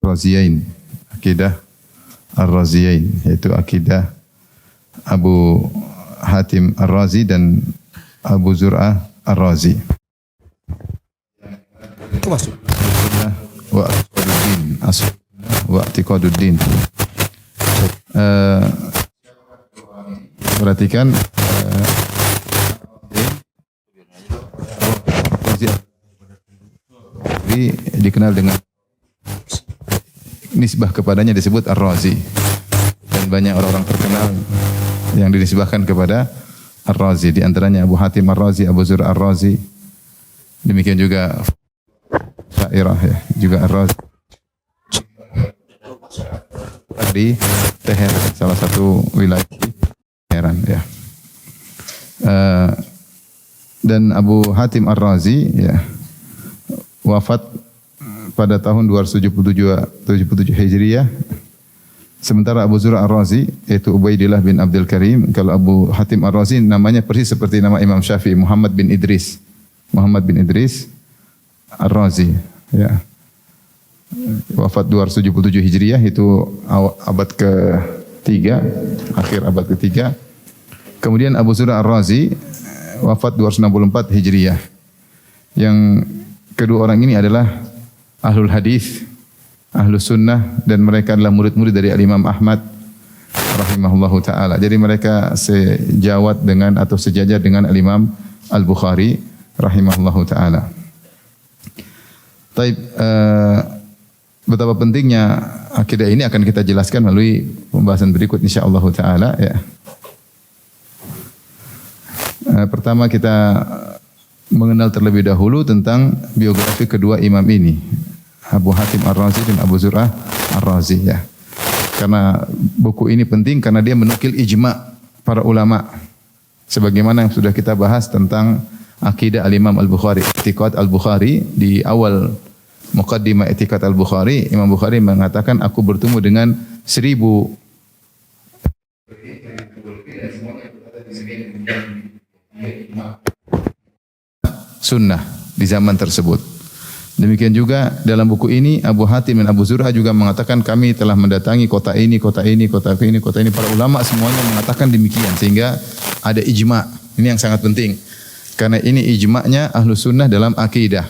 Raziyain, akidah Ar-Raziyain, yaitu akidah Abu Hatim Ar-Razi dan Abu Zur'ah Ar-Razi. Itu masuk. Wa Atiqaduddin, wa Atiqaduddin. Perhatikan Razi dikenal dengan nisbah kepadanya disebut Ar-Razi, dan banyak orang-orang terkenal yang dinisbahkan kepada Ar-Razi, di antaranya Abu Hatim Ar-Razi, Abu Zur Ar-Razi, demikian juga Syairah ya, juga Ar-Razi di Teheran, salah satu wilayah Teheran ya. Dan Abu Hatim Ar-Razi ya wafat pada tahun 277 Hijriah. Sementara Abu Zur'ah Ar-Razi yaitu Ubaidillah bin Abdul Karim. Kalau Abu Hatim Ar-Razi namanya persis seperti nama Imam Syafi'i, Muhammad bin Idris. Muhammad bin Idris Ar-Razi ya. Wafat 277 Hijriah, itu abad ke-3, akhir abad ke-3. Kemudian Abu Zur'ah Ar-Razi wafat 264 Hijriah. Yang kedua orang ini adalah ahlul hadis, ahlus sunnah, dan mereka adalah murid-murid dari Imam Ahmad rahimahullahu taala. Jadi mereka sejawat dengan atau sejajar dengan Imam Al-Bukhari rahimahullahu taala. Taib, betapa pentingnya akidah ini akan kita jelaskan melalui pembahasan berikut insyaallah taala ya. Pertama kita mengenal terlebih dahulu tentang biografi kedua imam ini, Abu Hatim Ar-Razi dan Abu Zur'ah Ar-Razi ya. Karena buku ini penting karena dia menukil ijma' para ulama. Sebagaimana yang sudah kita bahas tentang akidah al-Imam Al-Bukhari, I'tiqad Al-Bukhari, di awal Muqaddimah I'tiqad Al-Bukhari, Imam Bukhari mengatakan aku bertemu dengan 1000 sunnah di zaman tersebut. Demikian juga dalam buku ini Abu Hatim dan Abu Zur'ah juga mengatakan kami telah mendatangi kota ini, kota ini, kota ini, kota ini. Para ulama semuanya mengatakan demikian, sehingga ada ijma'. Ini yang sangat penting. Karena ini ijma'nya Ahlus Sunnah dalam akidah.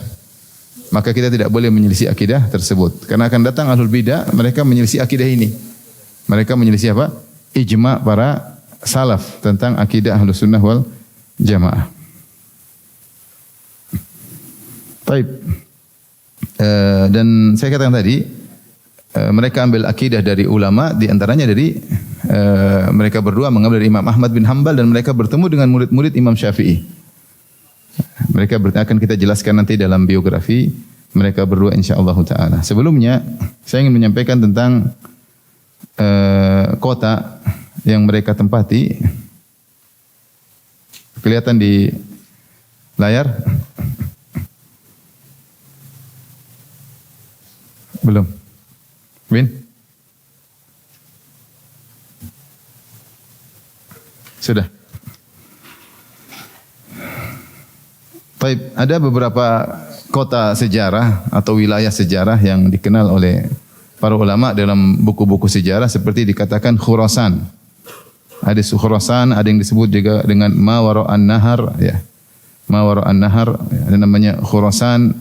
Maka kita tidak boleh menyelisih akidah tersebut. Karena akan datang Ahlul Bidah, mereka menyelisih akidah ini. Mereka menyelisih apa? Ijma' para salaf tentang akidah Ahlus Sunnah wal Jamaah. Baik. Dan saya katakan tadi mereka ambil akidah dari ulama, di antaranya dari mereka berdua mengambil dari Imam Ahmad bin Hanbal, dan mereka bertemu dengan murid-murid Imam Syafi'i. Mereka akan kita jelaskan nanti dalam biografi mereka berdua insyaallah taala. Sebelumnya saya ingin menyampaikan tentang kota yang mereka tempati. Kelihatan di layar? Belum. Win? Sudah. Baik, ada beberapa kota sejarah atau wilayah sejarah yang dikenal oleh para ulama dalam buku-buku sejarah, seperti dikatakan Khurasan. Ada Khurasan, ada yang disebut juga dengan Mawara an-Nahar ya. Mawara an-Nahar, ada namanya Khurasan.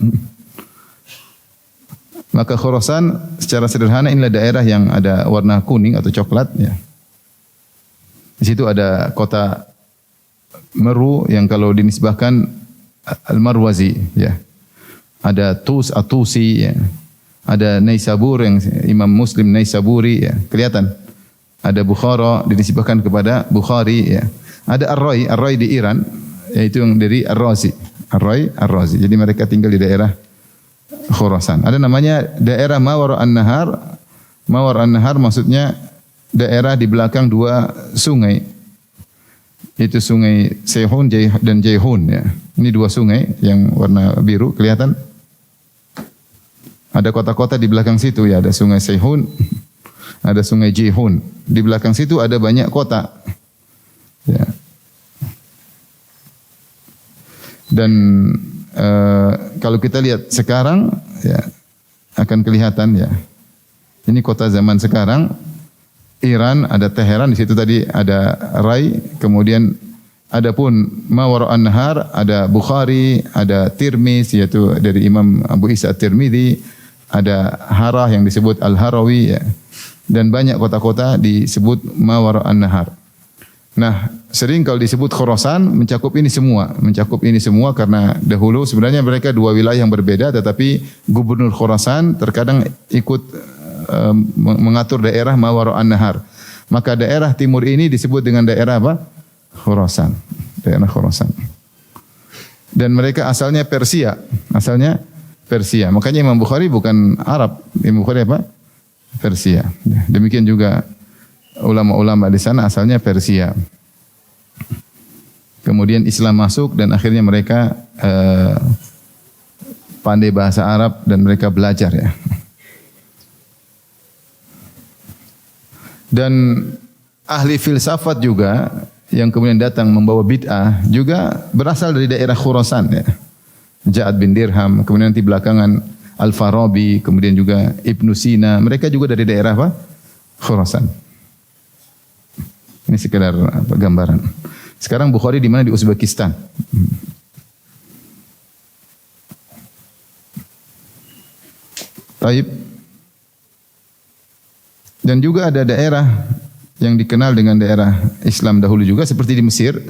Maka Khurasan secara sederhana inilah daerah yang ada warna kuning atau coklat ya. Di situ ada kota Meru yang kalau dinisbahkan Al-Marwazi ya. Ada Tus Atusi ya. Ada Naisabur yang Imam Muslim Naisaburi ya. Kelihatan. Ada Bukhara dinisbahkan kepada Bukhari ya. Ada Ar-Rai, Ar-Rai di Iran, yaitu yang dari Ar-Razi. Ar-Rai, Ar-Razi. Jadi mereka tinggal di daerah Khurasan. Ada namanya daerah Mawar an-Nahar. Mawar an-Nahar maksudnya daerah di belakang dua sungai. Itu sungai Sehun dan Jaihun ya. Ini dua sungai yang warna biru kelihatan. Ada kota-kota di belakang situ ya, ada sungai Sehun, ada sungai Jaihun. Di belakang situ ada banyak kota. Ya. Dan kalau kita lihat sekarang ya akan kelihatan ya. Ini kota zaman sekarang. Iran, ada Teheran, di situ tadi ada Rai, kemudian ada pun Mawara an-Nahar, ada Bukhari, ada Tirmiz yaitu dari Imam Abu Isa At-Tirmidzi, ada Harah yang disebut Al-Harawi ya. Dan banyak kota-kota disebut Mawara an-Nahar. Nah, sering kalau disebut Khurasan mencakup ini semua karena dahulu sebenarnya mereka dua wilayah yang berbeda, tetapi gubernur Khurasan terkadang ikut mengatur daerah Mawara an-Nahar. Maka daerah timur ini disebut dengan daerah apa? Khurasan. Daerah Khurasan. Dan mereka asalnya Persia. Makanya Imam Bukhari bukan Arab. Imam Bukhari apa? Persia. Demikian juga ulama-ulama di sana asalnya Persia. Kemudian Islam masuk dan akhirnya mereka pandai bahasa Arab dan mereka belajar ya. Dan ahli filsafat juga yang kemudian datang membawa bid'ah juga berasal dari daerah Khurasan ya. Ja'ad bin Dirham, kemudian nanti belakangan Al-Farabi, kemudian juga Ibnu Sina, mereka juga dari daerah apa? Khurasan. Ini sekedar gambaran. Sekarang Bukhari di mana? Di Uzbekistan. Taib. Dan juga ada daerah yang dikenal dengan daerah Islam dahulu juga seperti di Mesir.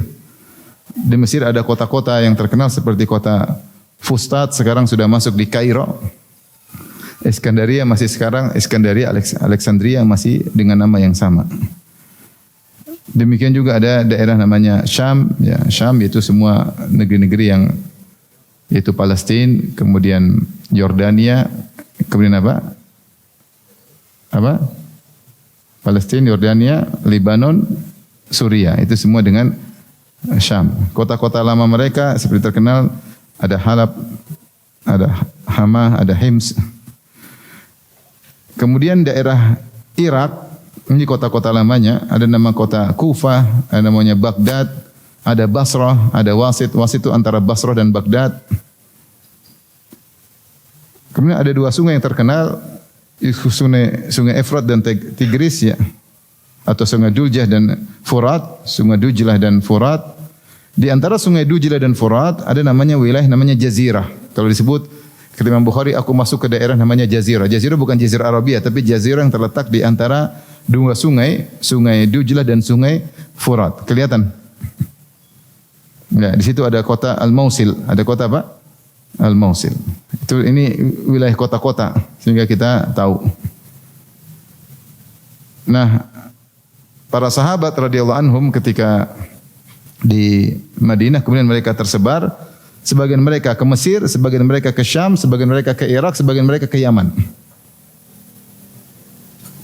Di Mesir ada kota-kota yang terkenal seperti kota Fustat, sekarang sudah masuk di Kairo. Iskandaria masih sekarang, Alexandria masih dengan nama yang sama. Demikian juga ada daerah namanya Syam, ya, Syam itu semua negeri-negeri yang yaitu Palestina, kemudian Yordania, kemudian apa? Palestina, Yordania, Lebanon, Suria, itu semua dengan Syam. Kota-kota lama mereka seperti terkenal ada Halab, ada Hama, ada Hims. Kemudian daerah Irak, ini kota-kota lamanya, ada nama kota Kufah, ada namanya Baghdad, ada Basrah, ada Wasit. Wasit itu antara Basrah dan Baghdad. Kemudian ada dua sungai yang terkenal, sungai Efrat dan Tigris ya, atau sungai Dujlah dan Furat, sungai Dujlah dan Furat. Di antara sungai Dujlah dan Furat ada namanya wilayah namanya Jazirah. Kalau disebut kata Imam Bukhari, aku masuk ke daerah namanya Jazirah. Jazirah bukan Jazirah Arabia, tapi Jazirah yang terletak di antara dua sungai, sungai Dujlah dan sungai Furat. Kelihatan? Ya, di situ ada kota Al-Mausil. Ada kota apa? Al-Mausil. Ini wilayah kota-kota sehingga kita tahu. Nah, para sahabat radhiyallahu anhum ketika di Madinah kemudian mereka tersebar, sebagian mereka ke Mesir, sebagian mereka ke Syam, sebagian mereka ke Irak, sebagian mereka ke Yaman.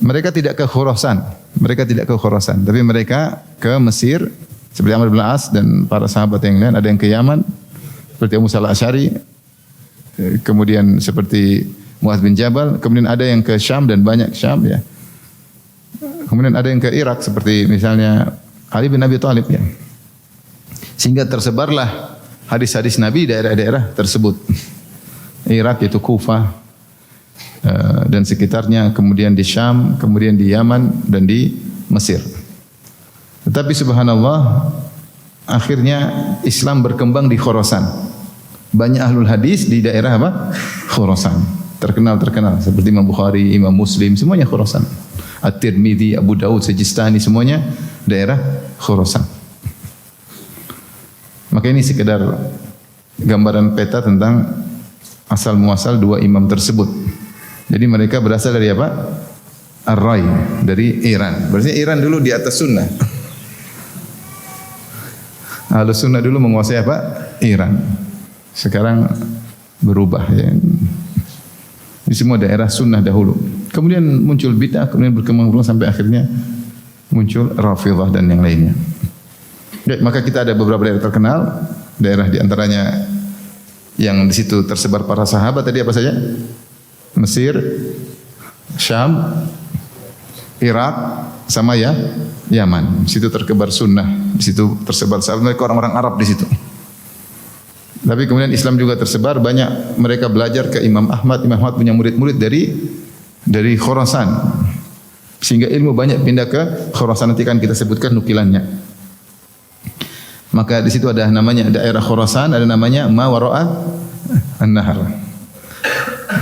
Mereka tidak ke Khurasan, tapi mereka ke Mesir seperti Amr bin As dan para sahabat yang lain, ada yang ke Yaman seperti Abu Musa al-Asy'ari, kemudian seperti Muadz bin Jabal, kemudian ada yang ke Syam dan banyak Syam ya. Kemudian ada yang ke Irak seperti misalnya Ali bin Abi Thalib ya. Sehingga tersebarlah hadis-hadis Nabi di daerah-daerah tersebut. Irak itu Kufah dan sekitarnya, kemudian di Syam, kemudian di Yaman dan di Mesir. Tetapi subhanallah akhirnya Islam berkembang di Khurasan. Banyak ahlul hadis di daerah apa? Khurasan. Terkenal seperti Imam Bukhari, Imam Muslim, semuanya Khurasan. At-Tirmidzi, Abu Daud, Sijistani, semuanya daerah Khurasan. Maka ini sekedar gambaran peta tentang asal muasal dua imam tersebut. Jadi mereka berasal dari apa? Ar-Rai, dari Iran. Berarti Iran dulu di atas sunnah. Ahlus sunnah dulu menguasai apa? Iran. Sekarang berubah ya. Di semua daerah sunnah dahulu. Kemudian muncul bid'ah, kemudian berkembang sampai akhirnya muncul Rafidhah dan yang lainnya. Baik, maka kita ada beberapa daerah terkenal, daerah diantaranya yang di situ tersebar para sahabat tadi apa saja? Mesir, Syam, Irak, sama ya Yaman. Di situ terkebar sunnah, di situ tersebar sahabat mereka orang-orang Arab di situ. Tapi kemudian Islam juga tersebar, banyak mereka belajar ke Imam Ahmad. Imam Ahmad punya murid-murid dari dari Khurasan. Sehingga ilmu banyak pindah ke Khurasan, nanti kan kita sebutkan nukilannya. Maka di situ ada namanya daerah Khurasan, ada namanya ma wara'a an-nahar.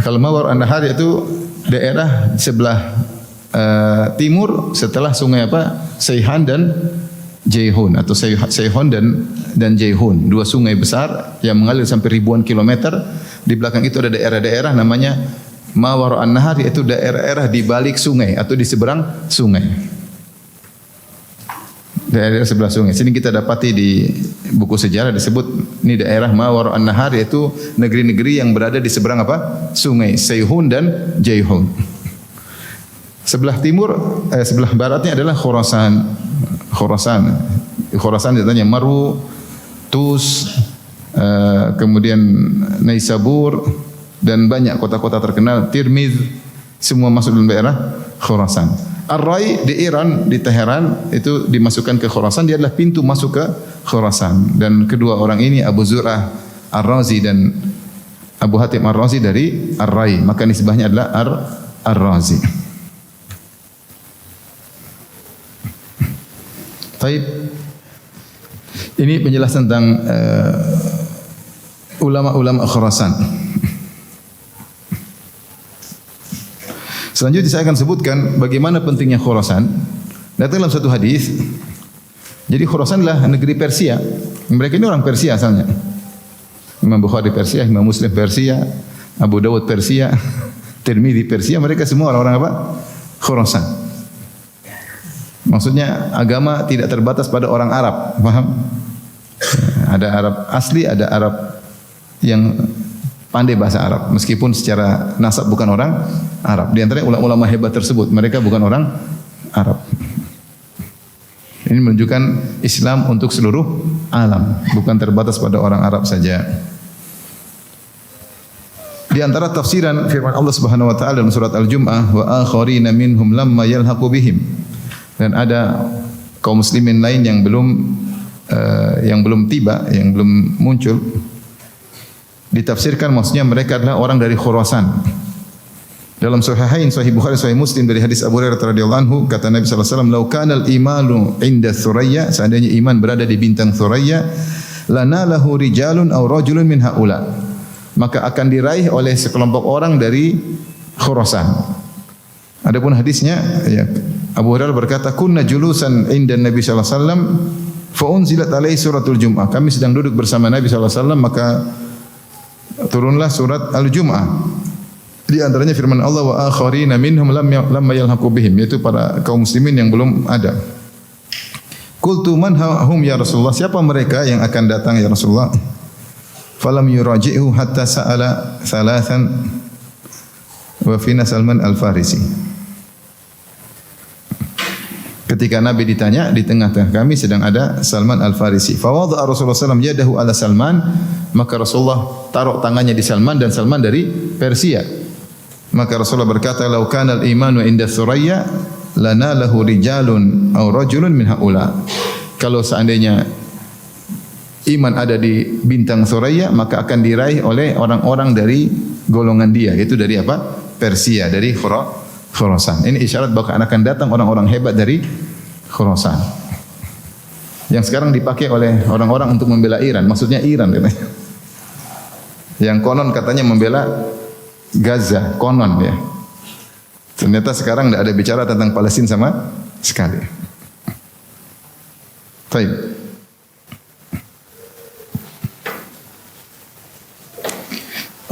Kalau ma wara'a an-nahar itu daerah sebelah timur setelah sungai apa? Seihan dan Jaihun atau Seihon dan Jaihun, dua sungai besar yang mengalir sampai ribuan kilometer. Di belakang itu ada daerah-daerah namanya ma wara'an nahar, yaitu daerah-daerah di balik sungai atau di seberang sungai. Daerah sebelah sungai. Sini kita dapati di buku sejarah disebut ini daerah ma wara'an nahar, yaitu negeri-negeri yang berada di seberang apa? Sungai Seihun dan Jaihun. Sebelah timur, sebelah baratnya adalah Khurasan. Khurasan datanya Marwu, Tus, kemudian Naisabur dan banyak kota-kota terkenal, Tirmidz, semua masuk dalam daerah Khurasan. Ar-Rai di Iran, di Teheran itu dimasukkan ke Khurasan, dia adalah pintu masuk ke Khurasan. Dan kedua orang ini Abu Zur'ah Ar-Razi dan Abu Hatim Ar-Razi dari Ar-Rai, maka nisbahnya adalah Ar-Razi. Baik, ini penjelasan tentang ulama-ulama Khurasan. Selanjutnya saya akan sebutkan bagaimana pentingnya Khurasan. Datang dalam satu hadis. Jadi Khurasan adalah negeri Persia. Mereka ini orang Persia asalnya. Imam Bukhari Persia, Imam Muslim Persia, Abu Dawud Persia, Tirmidzi Persia. Mereka semua orang-orang apa? Khurasan. Maksudnya agama tidak terbatas pada orang Arab, paham? Ada Arab asli, ada Arab yang pandai bahasa Arab, meskipun secara nasab bukan orang Arab. Di antaranya ulama-ulama hebat tersebut, mereka bukan orang Arab. Ini menunjukkan Islam untuk seluruh alam, bukan terbatas pada orang Arab saja. Di antara tafsiran firman Allah Subhanahu wa taala dalam surat Al-Jumu'ah, wa akharina minhum lamma yalhaqu bihim. Dan ada kaum muslimin lain yang belum tiba, yang belum muncul. Ditafsirkan maksudnya mereka adalah orang dari Khurasan. Dalam Sahihain, Sahih Bukhari, Sahih Muslim dari hadis Abu Hurairah radhiyallahu anhu, kata Nabi sallallahu alaihi wasallam, "Lau kana al-imanu 'inda Thuraya", seandainya iman berada di bintang Thuraya, lanalahu rijalun aw rajulun min haula, maka akan diraih oleh sekelompok orang dari Khurasan. Adapun hadisnya, ya, Abu Hurairah berkata, "Kunna julusan inda Nabi sallallahu alaihi wasallam, fa unzilat alaihi suratul Jumu'ah." Kami sedang duduk bersama Nabi sallallahu alaihi wasallam, maka turunlah surat Al-Jumu'ah. Di antaranya firman Allah, "Wa akharina minhum lamma yalhaqu bihim", yaitu para kaum muslimin yang belum ada. Qultu man hum ya Rasulullah? Siapa mereka yang akan datang ya Rasulullah? Falam yuraji'hu hatta sa'ala thalathan wa fina Salman Al-Farisi. Ketika Nabi ditanya, di tengah-tengah kami sedang ada Salman Al-Farisi. Fa wada'a Rasulullah sallallahu alaihi wasallam yadahu ala Salman, maka Rasulullah taruh tangannya di Salman, dan Salman dari Persia. Maka Rasulullah berkata, "Lau kana al-imanu inda Thuraya lanalahu rijalun aw rajulun min haula." Kalau seandainya iman ada di bintang Thuraya, maka akan diraih oleh orang-orang dari golongan dia, yaitu dari apa? Persia, dari Khurasan. Ini isyarat bahwa akan datang orang-orang hebat dari Khurasan. Yang sekarang dipakai oleh orang-orang untuk membela Iran. Maksudnya Iran katanya. Yang konon katanya membela Gaza, konon ya. Ternyata sekarang tidak ada bicara tentang Palestina sama sekali. Baik.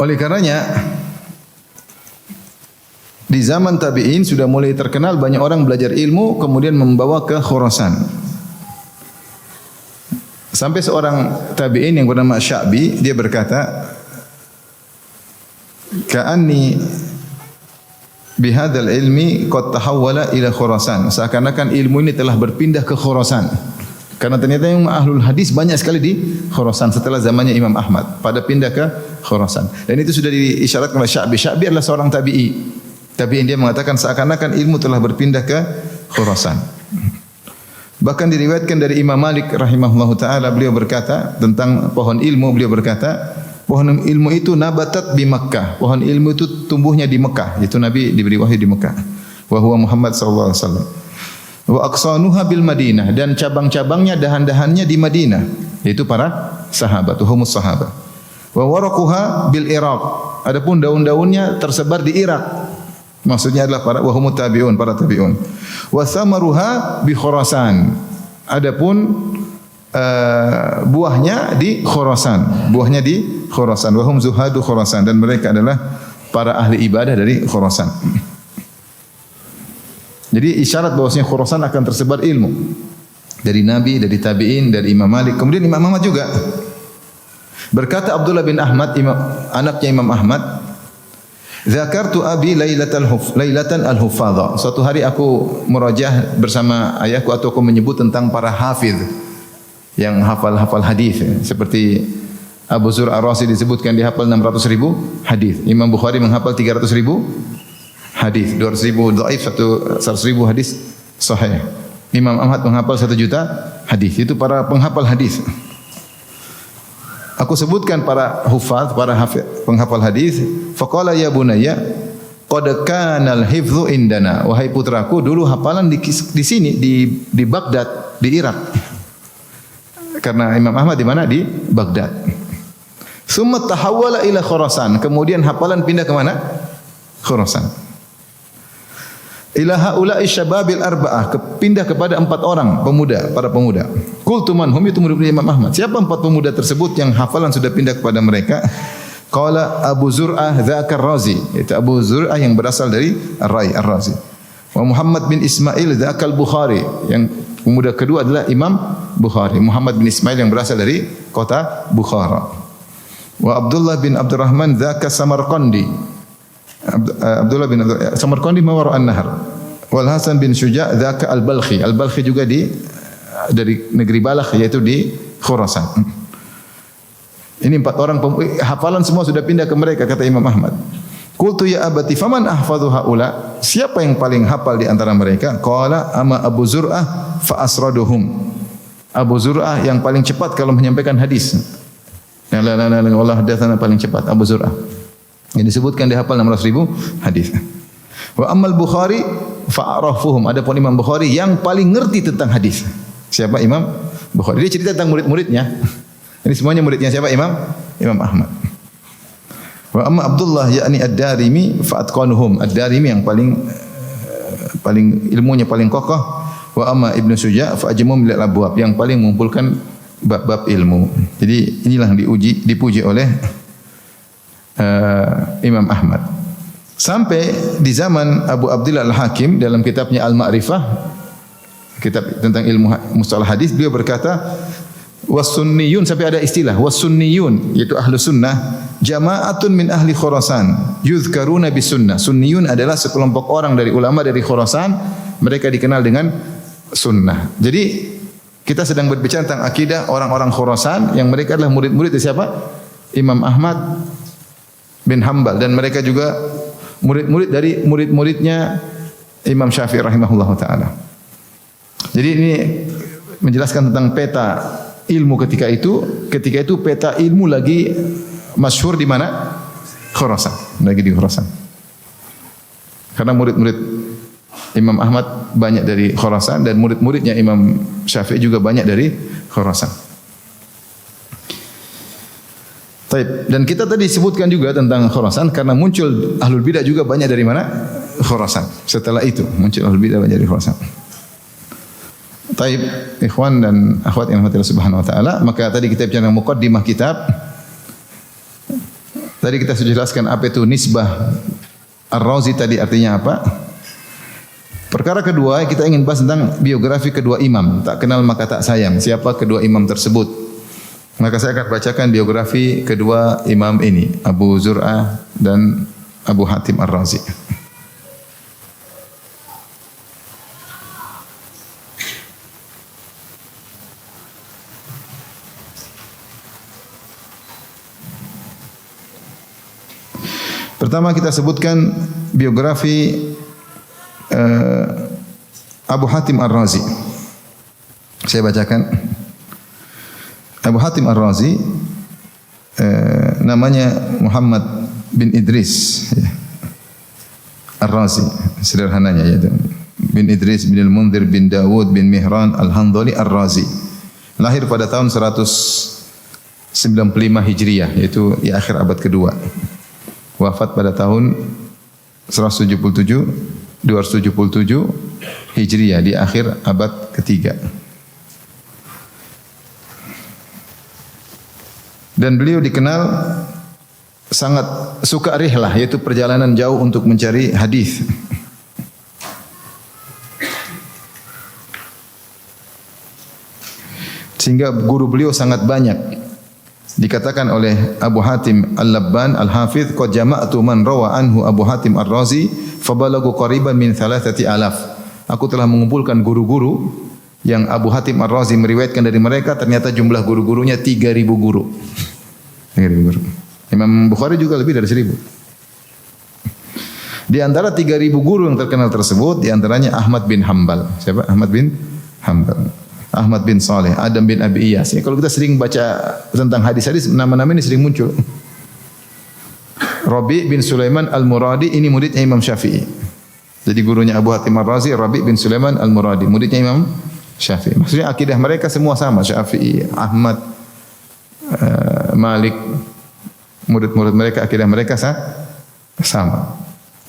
Oleh karenanya di zaman tabi'in sudah mulai terkenal banyak orang belajar ilmu kemudian membawa ke Khurasan. Sampai seorang tabi'in yang bernama Sya'bi, dia berkata, "Ka'anni bihadzal ilmi qad tahawwala ila Khurasan." Seakan-akan ilmu ini telah berpindah ke Khurasan. Karena ternyata yang ahlul hadis banyak sekali di Khurasan setelah zamannya Imam Ahmad, pada pindah ke Khurasan. Dan itu sudah diisyaratkan oleh Sya'bi. Sya'bi adalah seorang tabi'i. Tabi'in, dia mengatakan seakan-akan ilmu telah berpindah ke Khurasan. Bahkan diriwayatkan dari Imam Malik rahimahullahu taala, beliau berkata tentang pohon ilmu, beliau berkata, Pohon ilmu itu nabatat di Makkah. Pohon ilmu itu tumbuhnya di Mekah. Itu Nabi diberi wahyu di Mekah. Wa huwa Muhammad sallallahu alaihi wasallam. Wa aqsanuha bil Madinah, dan cabang-cabangnya, dahan-dahannya di Madinah, yaitu para sahabat, humus sahabat. Wa waraquha bil Iraq. Adapun daun-daunnya tersebar di Irak. Maksudnya adalah para wahumut tabi'un, para tabi'un. Wa thamaruha bi Khurasan. Adapun buahnya di Khurasan. Buahnya di Khurasan. Wa hum zuhadu Khurasan, dan mereka adalah para ahli ibadah dari Khurasan. Jadi isyarat bahwasanya Khurasan akan tersebar ilmu dari Nabi, dari tabi'in, dari Imam Malik, kemudian Imam Ahmad juga. Berkata Abdullah bin Ahmad, anaknya Imam Ahmad, "Dzakartu abi lailatan al-huffadha." Suatu hari aku merajah bersama ayahku, atau aku menyebut tentang para hafiz yang hafal-hafal hadis, seperti Abu Zur Ar-Razi disebutkan dia hafal 600.000 hadis. Imam Bukhari menghafal 300.000 hadis, 200.000 dhaif, 100.000 hadis sahih. Imam Ahmad menghafal 1 juta hadis. Itu para penghafal hadis. Aku sebutkan para hufaz, para penghafal hadis. Faqala ya bunayya, qad kana al-hifdhu indana. Wahai putraku, dulu hafalan di sini, di Baghdad, di Irak. Karena Imam Ahmad di mana? Di Baghdad. Summa tahawwala ila Khurasan. Kemudian hafalan pindah ke mana? Khurasan. Ila haula'i syababil arba'ah, pindah kepada 4 orang pemuda, para pemuda. Qultu man hum, itu murid Imam Ahmad. Siapa 4 pemuda tersebut yang hafalan sudah pindah kepada mereka? Qala Abu Zur'ah dzaka Ar-Razi, itu Abu Zur'ah yang berasal dari Ar-Razi. Wa Muhammad bin Ismail dzaka Al-Bukhari, yang pemuda kedua adalah Imam Bukhari. Muhammad bin Ismail yang berasal dari kota Bukhara. Wa Abdullah bin Abdurrahman dzaka Samarqandi. Abdullah bin Samarqandi mawara an-nahar. Wal Hasan bin Syuja' dzaka al-Balkhi. Al-Balkhi juga dari negeri Balakh, yaitu di Khurasan. Ini 4 orang hafalan semua sudah pindah ke mereka, kata Imam Ahmad. Qultu ya abati faman ahfadhu haula? Siapa yang paling hafal di antara mereka? Qala ama Abu Zur'ah fa asraduhum. Abu Zur'ah yang paling cepat kalau menyampaikan hadis. Allah hadatsana paling cepat Abu Zur'ah. Yang disebutkan dia hafal 600.000 hadis. Wa ammal Bukhari fa'arafuhum. Adapun Imam Bukhari yang paling ngerti tentang hadis. Siapa Imam Bukhari? Dia cerita tentang murid-muridnya. Ini semuanya muridnya siapa? Imam Ahmad. Wa amma Abdullah yakni Ad-Darimi fa'atqanuhum. Ad-Darimi yang paling ilmunya paling kokoh. Wa amma Ibnu Suja' fa'ajmum lil abwab, yang paling mengumpulkan bab-bab ilmu. Jadi inilah yang dipuji oleh Imam Ahmad. Sampai di zaman Abu Abdullah Al-Hakim dalam kitabnya Al-Ma'rifah, kitab tentang ilmu mustalah hadis, beliau berkata was-sunniyun, sampai ada istilah was-sunniyun, yaitu ahlu sunnah, jama'atun min ahli Khurasan yuzkaruna bis sunnah. Sunniyun adalah sekelompok orang dari ulama dari Khurasan, mereka dikenal dengan sunnah. Jadi kita sedang berbicara tentang akidah orang-orang Khurasan yang mereka adalah murid-murid dari siapa? Imam Ahmad bin Hanbal, dan mereka juga murid-murid dari murid-muridnya Imam Syafi'i rahimahullahu taala. Jadi ini menjelaskan tentang peta ilmu ketika itu. Ketika itu peta ilmu lagi masyhur di mana? Khurasan, lagi di Khurasan. Karena murid-murid Imam Ahmad banyak dari Khurasan, dan murid-muridnya Imam Syafi'i juga banyak dari Khurasan. Dan kita tadi sebutkan juga tentang Khurasan karena muncul ahlul bidah juga banyak dari mana? Khurasan. Setelah itu muncul ahlul bidah banyak dari Khurasan. Taib, ikhwan dan akhwat yang dirahmati Allah Subhanahu wa taala, maka tadi kita bicara muqaddimah kitab. Tadi kita sudah jelaskan apa itu nisbah Ar-Razi tadi artinya apa? Perkara kedua, kita ingin bahas tentang biografi kedua imam. Tak kenal maka tak sayang. Siapa kedua imam tersebut? Maka saya akan bacakan biografi kedua imam ini, Abu Zur'ah dan Abu Hatim Ar-Razi. Pertama kita sebutkan biografi Abu Hatim Ar-Razi. Saya bacakan. Abu Hatim Ar-Razi namanya Muhammad bin Idris ya. Ar-Razi, sederhananya yaitu bin Idris bin Al-Mundhir bin Dawud bin Mihran Al-Handhali Ar-Razi. Lahir pada tahun 195 Hijriah, yaitu di akhir abad kedua. Wafat pada tahun 277 Hijriah di akhir abad ketiga. Dan beliau dikenal sangat suka rihlah, yaitu perjalanan jauh untuk mencari hadis. Sehingga guru beliau sangat banyak. Dikatakan oleh Abu Hatim Al-Labban Al-Hafidh, qad jama'tu man rawa anhu Abu Hatim Ar-Razi fabalagu qariban min 3,000. Aku telah mengumpulkan guru-guru yang Abu Hatim Ar-Razi meriwayatkan dari mereka, ternyata jumlah guru-gurunya 3.000 guru. 3.000 guru. Imam Bukhari juga lebih dari 1.000. Di antara 3.000 guru yang terkenal tersebut, di antaranya Ahmad bin Hanbal. Siapa? Ahmad bin Hanbal. Ahmad bin Saleh, Adam bin Abi Iyas. Kalau kita sering baca tentang hadis-hadis, nama-nama ini sering muncul. Rabi bin Sulaiman Al-Muradi, ini muridnya Imam Syafi'i. Jadi gurunya Abu Hatim Ar-Razi, Rabi bin Sulaiman Al-Muradi, muridnya Imam Syafi'i. Maksudnya akidah mereka semua sama, Syafi'i, Ahmad, Malik. Murid-murid mereka, akidah mereka sama.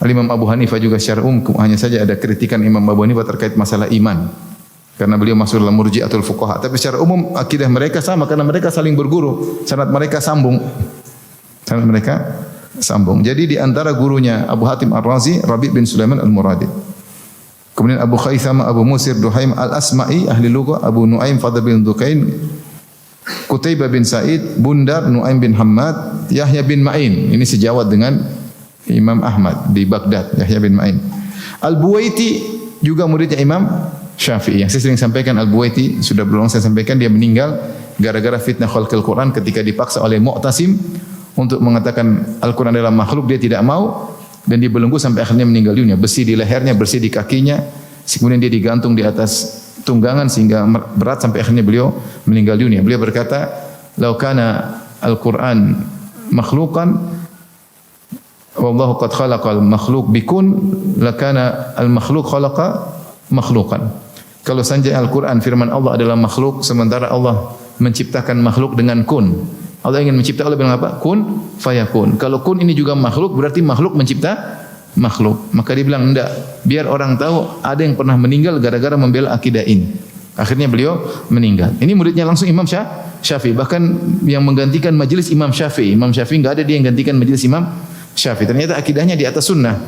Imam Abu Hanifah juga secara umum, hanya saja ada kritikan Imam Abu Hanifah terkait masalah iman. Karena beliau masuk dalam murji'atul fuqaha. Tapi secara umum akidah mereka sama karena mereka saling berguru. Sanad mereka sambung. Sanad mereka sambung. Jadi di antara gurunya Abu Hatim Ar-Razi, Rabi bin Sulaiman Al-Muradi. Kemudian Abu Khaythama, Abu Musir Duhaim Al-Asma'i, ahli lughah, Abu Nuaim Fadl bin Dukain, Qutaibah bin Sa'id, Bundar, Nuaim bin Hammad, Yahya bin Ma'in. Ini sejawat dengan Imam Ahmad di Baghdad, Yahya bin Ma'in. Al-Buwaiti juga muridnya Imam Syafi'i. Yang saya sering sampaikan, Al-Buwaiti sudah berulang saya sampaikan, dia meninggal gara-gara fitnah khalqil Quran ketika dipaksa oleh Mu'tasim untuk mengatakan Al-Quran adalah makhluk, dia tidak mau dan dia belenggu sampai akhirnya meninggal dunia. Besi di lehernya, besi di kakinya, kemudian dia digantung di atas tunggangan sehingga berat sampai akhirnya beliau meninggal dunia. Beliau berkata, "Lau kana Al-Quran makhluqan wallahu qad khalaqal makhluq bikun lakana al-makhluq khalaqa makhluqan." Kalau saja Al-Quran firman Allah adalah makhluk sementara Allah menciptakan makhluk dengan kun. Allah ingin mencipta, Allah bilang apa? Kun fayakun. Kalau kun ini juga makhluk, berarti makhluk mencipta makhluk. Maka dia bilang enggak, biar orang tahu ada yang pernah meninggal gara-gara membela akidah ini. Akhirnya beliau meninggal. Ini muridnya langsung Imam Syafi'i. Bahkan yang menggantikan majelis Imam Syafi'i. Imam Syafi'i enggak ada dia yang gantikan majelis Imam Syafi'i. Ternyata akidahnya di atas sunnah.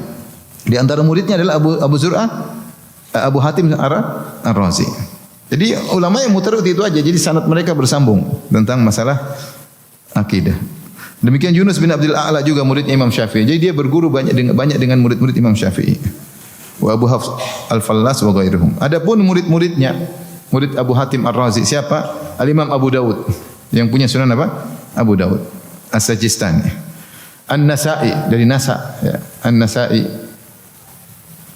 Di antara muridnya adalah Abu Zur'ah, Abu Hatim Ar-Razi. Jadi ulama yang muter itu aja. Jadi sanad mereka bersambung tentang masalah akidah. Demikian Yunus bin Abdul A'la juga murid Imam Syafi'i. Jadi dia berguru banyak dengan murid-murid Imam Syafi'i. Wa Abu Hafs Al-Fallas wa ghairuhum. Adapun murid-muridnya, murid Abu Hatim Ar-Razi siapa? Al-Imam Abu Dawud. Yang punya sunan apa? Abu Dawud As-Sajistani. An-Nasa'i dari Nasa, ya. An-Nasa'i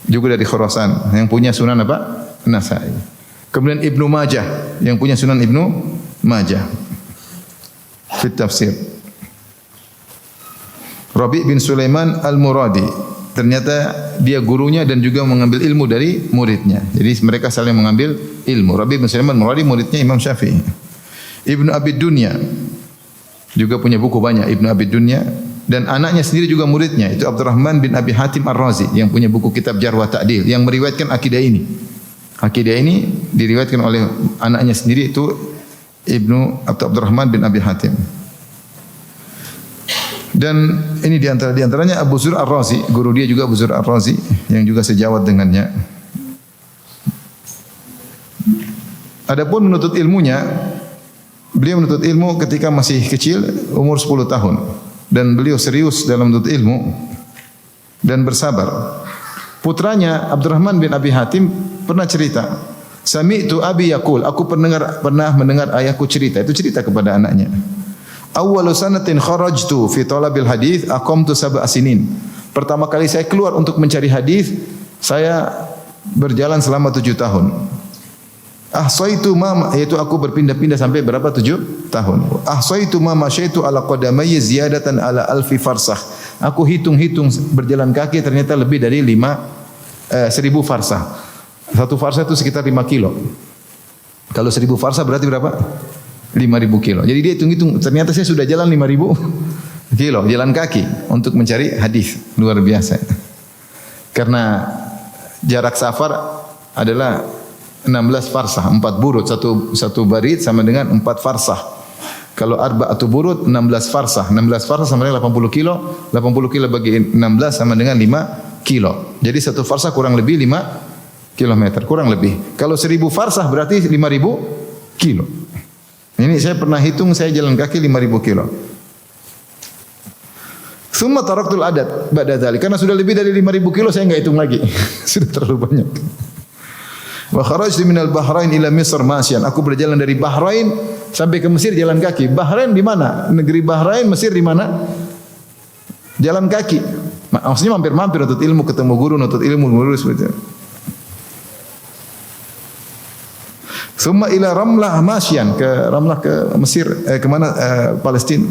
juga dari Khurasan. Yang punya sunan apa? Nasa'i. Kemudian Ibnu Majah yang punya sunan Ibnu Majah. Fit tafsir. Rabi bin Sulaiman Al-Muradi. Ternyata dia gurunya dan juga mengambil ilmu dari muridnya. Jadi mereka saling mengambil ilmu. Rabi bin Sulaiman Al-Muradi muridnya Imam Syafi'i. Ibnu Abi Dunya juga punya buku banyak, Ibnu Abi Dunya, dan anaknya sendiri juga muridnya, itu Abdurrahman bin Abi Hatim Ar-Razi yang punya buku kitab Jarh wa Ta'dil yang meriwayatkan akidah ini. Akidah ini diriwayatkan oleh anaknya sendiri, itu Ibnu Abdurrahman bin Abi Hatim. Dan ini diantaranya Abu Zur Ar-Razi, guru dia juga Abu Zur Ar-Razi yang juga sejawat dengannya. Adapun menuntut ilmunya, beliau menuntut ilmu ketika masih kecil, umur 10 tahun. Dan beliau serius dalam menuntut ilmu dan bersabar. Putranya Abdurrahman bin Abi Hatim pernah cerita, "Sami'tu abi yaqul," aku pernah mendengar ayahku cerita, itu cerita kepada anaknya. "Awwalu sanatin kharajtu fi talabil hadis aqamtu sab'a sinin." Pertama kali saya keluar untuk mencari hadis, saya berjalan selama 7 tahun. Ahsaitu ma, yaitu aku berpindah-pindah sampai berapa? 7 tahun. Ahsaitu ma masyaitu ala qadamayya ziyadatan ala alfi farsah. Aku hitung-hitung berjalan kaki ternyata lebih dari 1000 farsah. Satu farsah itu sekitar 5 kilo. Kalau 1000 farsah berarti berapa? 5.000 kilo. Jadi dia hitung-hitung ternyata saya sudah jalan 5.000 kilo jalan kaki untuk mencari hadis. Luar biasa. Karena jarak safar adalah 16 farsah, 4 burut, satu barit sama dengan 4 farsah. Kalau arba'atu burut 16 farsah. 16 farsah sama dengan 80 kilo. 80 kilo bagi 16 sama dengan 5 kilo. Jadi satu farsah kurang lebih 5 kilometer, kurang lebih. Kalau 1000 farsah berarti 5.000 kilo. Ini saya pernah hitung, saya jalan kaki 5.000 kilo. Summa taraktul adat ba'da dzalik. Karena sudah lebih dari 5.000 kilo saya enggak hitung lagi. Sudah terlalu banyak. Wa kharajtu minal Bahrain ila Misr masyan. Aku berjalan dari Bahrain sampai ke Mesir jalan kaki. Bahrain di mana? Negeri Bahrain, Mesir di mana? Jalan kaki. Maksudnya mampir-mampir untuk ilmu, ketemu guru, nutut ilmu, ngurus begitu. Summa ila Ramlah masyan, ke Ramlah ke Mesir, ke mana? Palestina.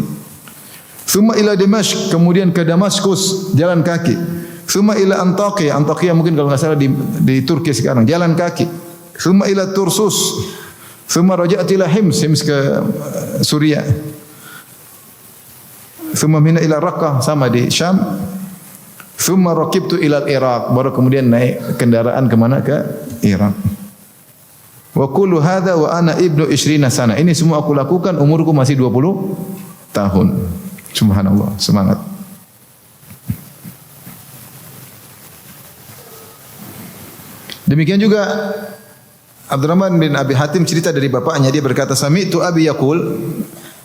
Summa ila Damashq, kemudian ke Damaskus jalan kaki. Summa ila Antakya, Antakya mungkin kalau enggak salah di Turki sekarang, jalan kaki. Summa ila Tursus. Summa raja'tu ila Hims, Hims ke Suriah. Summa mina ila Raqqah, sama di Syam. Summa raqibtu ila Iraq, baru kemudian naik kendaraan ke mana? Ke Irak. Wa kullu hadza wa ana ibnu 20 sana. Ini semua aku lakukan umurku masih 20 tahun. Subhanallah, semangat. Demikian juga Abdurrahman bin Abi Hatim cerita dari bapaknya, dia berkata sami'tu abi yaqul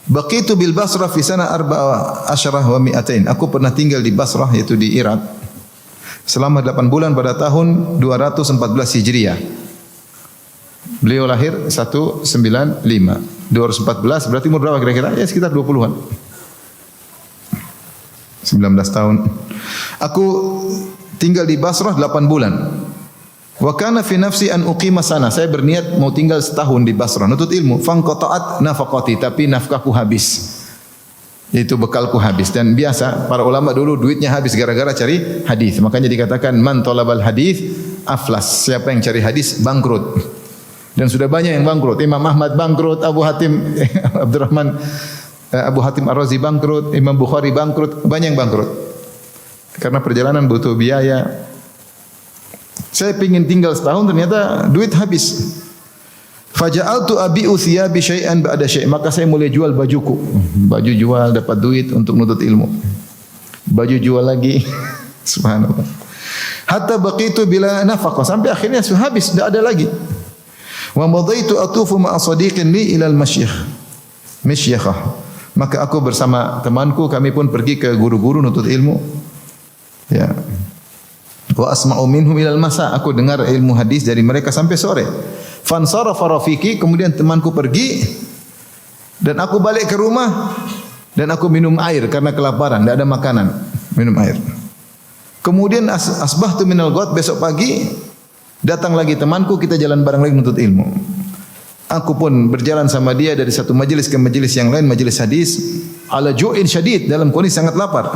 baqitu bil Basrah fi sana 14 wa 200. Aku pernah tinggal di Basrah yaitu di Irak selama 8 bulan pada tahun 214 Hijriah. Beliau lahir 195. 214 berarti umur berapa kira-kira? Ya sekitar 20-an. 19 tahun. Aku tinggal di Basrah 8 bulan. Wa kana fi nafsi an uqima sana. Saya berniat mau tinggal setahun di Basrah nutut ilmu. Fanqata'at nafaqati, tapi nafkahku habis. Yaitu bekalku habis. Dan biasa para ulama dulu duitnya habis gara-gara cari hadis. Makanya dikatakan man talabal hadis aflas. Siapa yang cari hadis bangkrut. Dan sudah banyak yang bangkrut. Imam Ahmad bangkrut, Abu Hatim Abdurrahman Abu Hatim Ar-Razi bangkrut, Imam Bukhari bangkrut, banyak yang bangkrut. Karena perjalanan butuh biaya. Saya ingin tinggal setahun, ternyata duit habis. Faja'altu abi'u thiyabi syai'an ba'da syai'. Maka saya mulai jual bajuku. Baju jual, dapat duit untuk menuntut ilmu. Baju jual lagi. Subhanallah. Hatta baqitu bila nafaqah. Sampai akhirnya sudah habis, tidak ada lagi. Wa madaitu atufu ma'a sadiqin li ilal masyikhah. Maka aku bersama temanku, kami pun pergi ke guru-guru nuntut ilmu. Ya. Wa asma'u minhum ilal masa. Aku dengar ilmu hadis dari mereka sampai sore. Fansarafa rafiqi, kemudian temanku pergi dan aku balik ke rumah dan aku minum air karena kelaparan, tidak ada makanan, minum air. Kemudian asbahtu minal ghad, besok pagi datang lagi temanku, kita jalan bareng lagi menuntut ilmu. Aku pun berjalan sama dia dari satu majelis ke majelis yang lain, majelis hadis, ala ju'in syadid, dalam kondisi sangat lapar.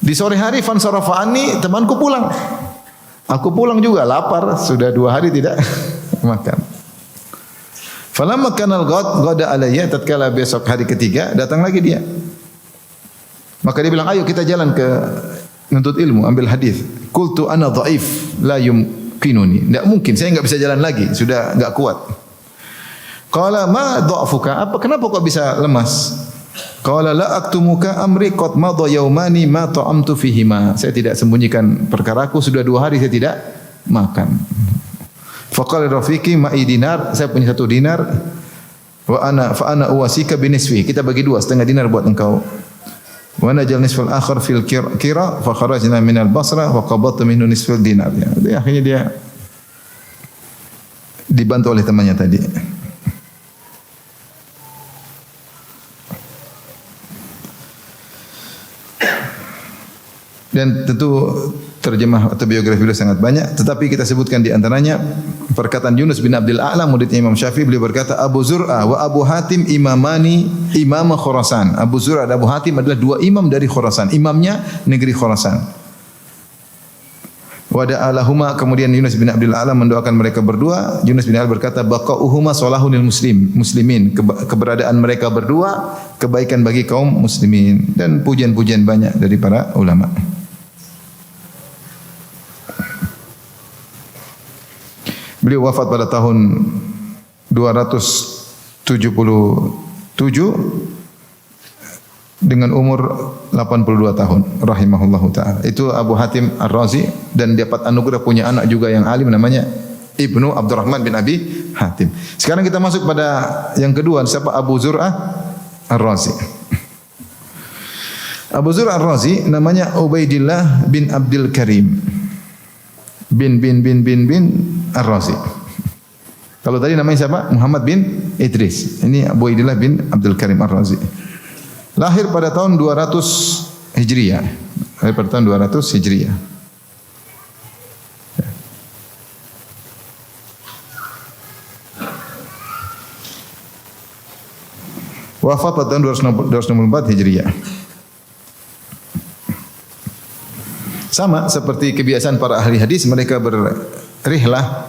Di sore hari fansarafa anni, temanku pulang. Aku pulang juga lapar, sudah 2 hari tidak makan. Falamma kanal ghada alayya, tatkala besok hari ketiga datang lagi dia. Maka dia bilang, "Ayo kita jalan ke menuntut ilmu, ambil hadis." Qultu ana dhaif la yumkinuni. Tidak mungkin, saya enggak bisa jalan lagi, sudah enggak kuat. Qala ma dha'fuka? Kenapa kok bisa lemas? Qala la aktumuka amri qad madha yaumani ma ta'amtu fihima. Saya tidak sembunyikan perkaraku, sudah 2 hari saya tidak makan. Faqala rafiqi ma'i dinar, saya punya 1 dinar. Wa ana uwasika binisfi. Kita bagi 2, setengah dinar buat engkau. Wa najal nisfal akhar fil kira fa kharajna min al-Basra wa qabadtu minhu nisfal dinar. Ya, jadi akhirnya dia dibantu oleh temannya tadi. Dan tentu terjemah atau biografi beliau sangat banyak, tetapi kita sebutkan di antaranya perkataan Yunus bin Abdul A'la muridnya Imam Syafi'i, beliau berkata Abu Zur'ah wa Abu Hatim imamani imam Khurasan. Abu Zur'ah dan Abu Hatim adalah dua imam dari Khurasan, imamnya negeri Khurasan. Wa da'alahuma, kemudian Yunus bin Abdul A'la mendoakan mereka berdua. Yunus bin A'la berkata baqa'uhuma salahunil muslimin, keberadaan mereka berdua kebaikan bagi kaum muslimin, dan pujian-pujian banyak dari para ulama. Beliau wafat pada tahun 277 dengan umur 82 tahun rahimahullahu taala. Itu Abu Hatim Ar-Razi, dan dapat anugerah punya anak juga yang alim namanya Ibnu Abdurrahman bin Abi Hatim. Sekarang kita masuk pada yang kedua, siapa? Abu Zur'ah Ar-Razi. Abu Zur'ah Ar-Razi namanya Ubaidillah bin Abdul Karim bin Ar-Razi. Kalau tadi namanya siapa? Muhammad bin Idris. Ini Ubaidillah bin Abdul Karim Ar-Razi. Lahir pada tahun 200 Hijriah. Lahir pada tahun 200 Hijriah. Wafat pada tahun 264 Hijriah. Sama seperti kebiasaan para ahli hadis, mereka berrihlah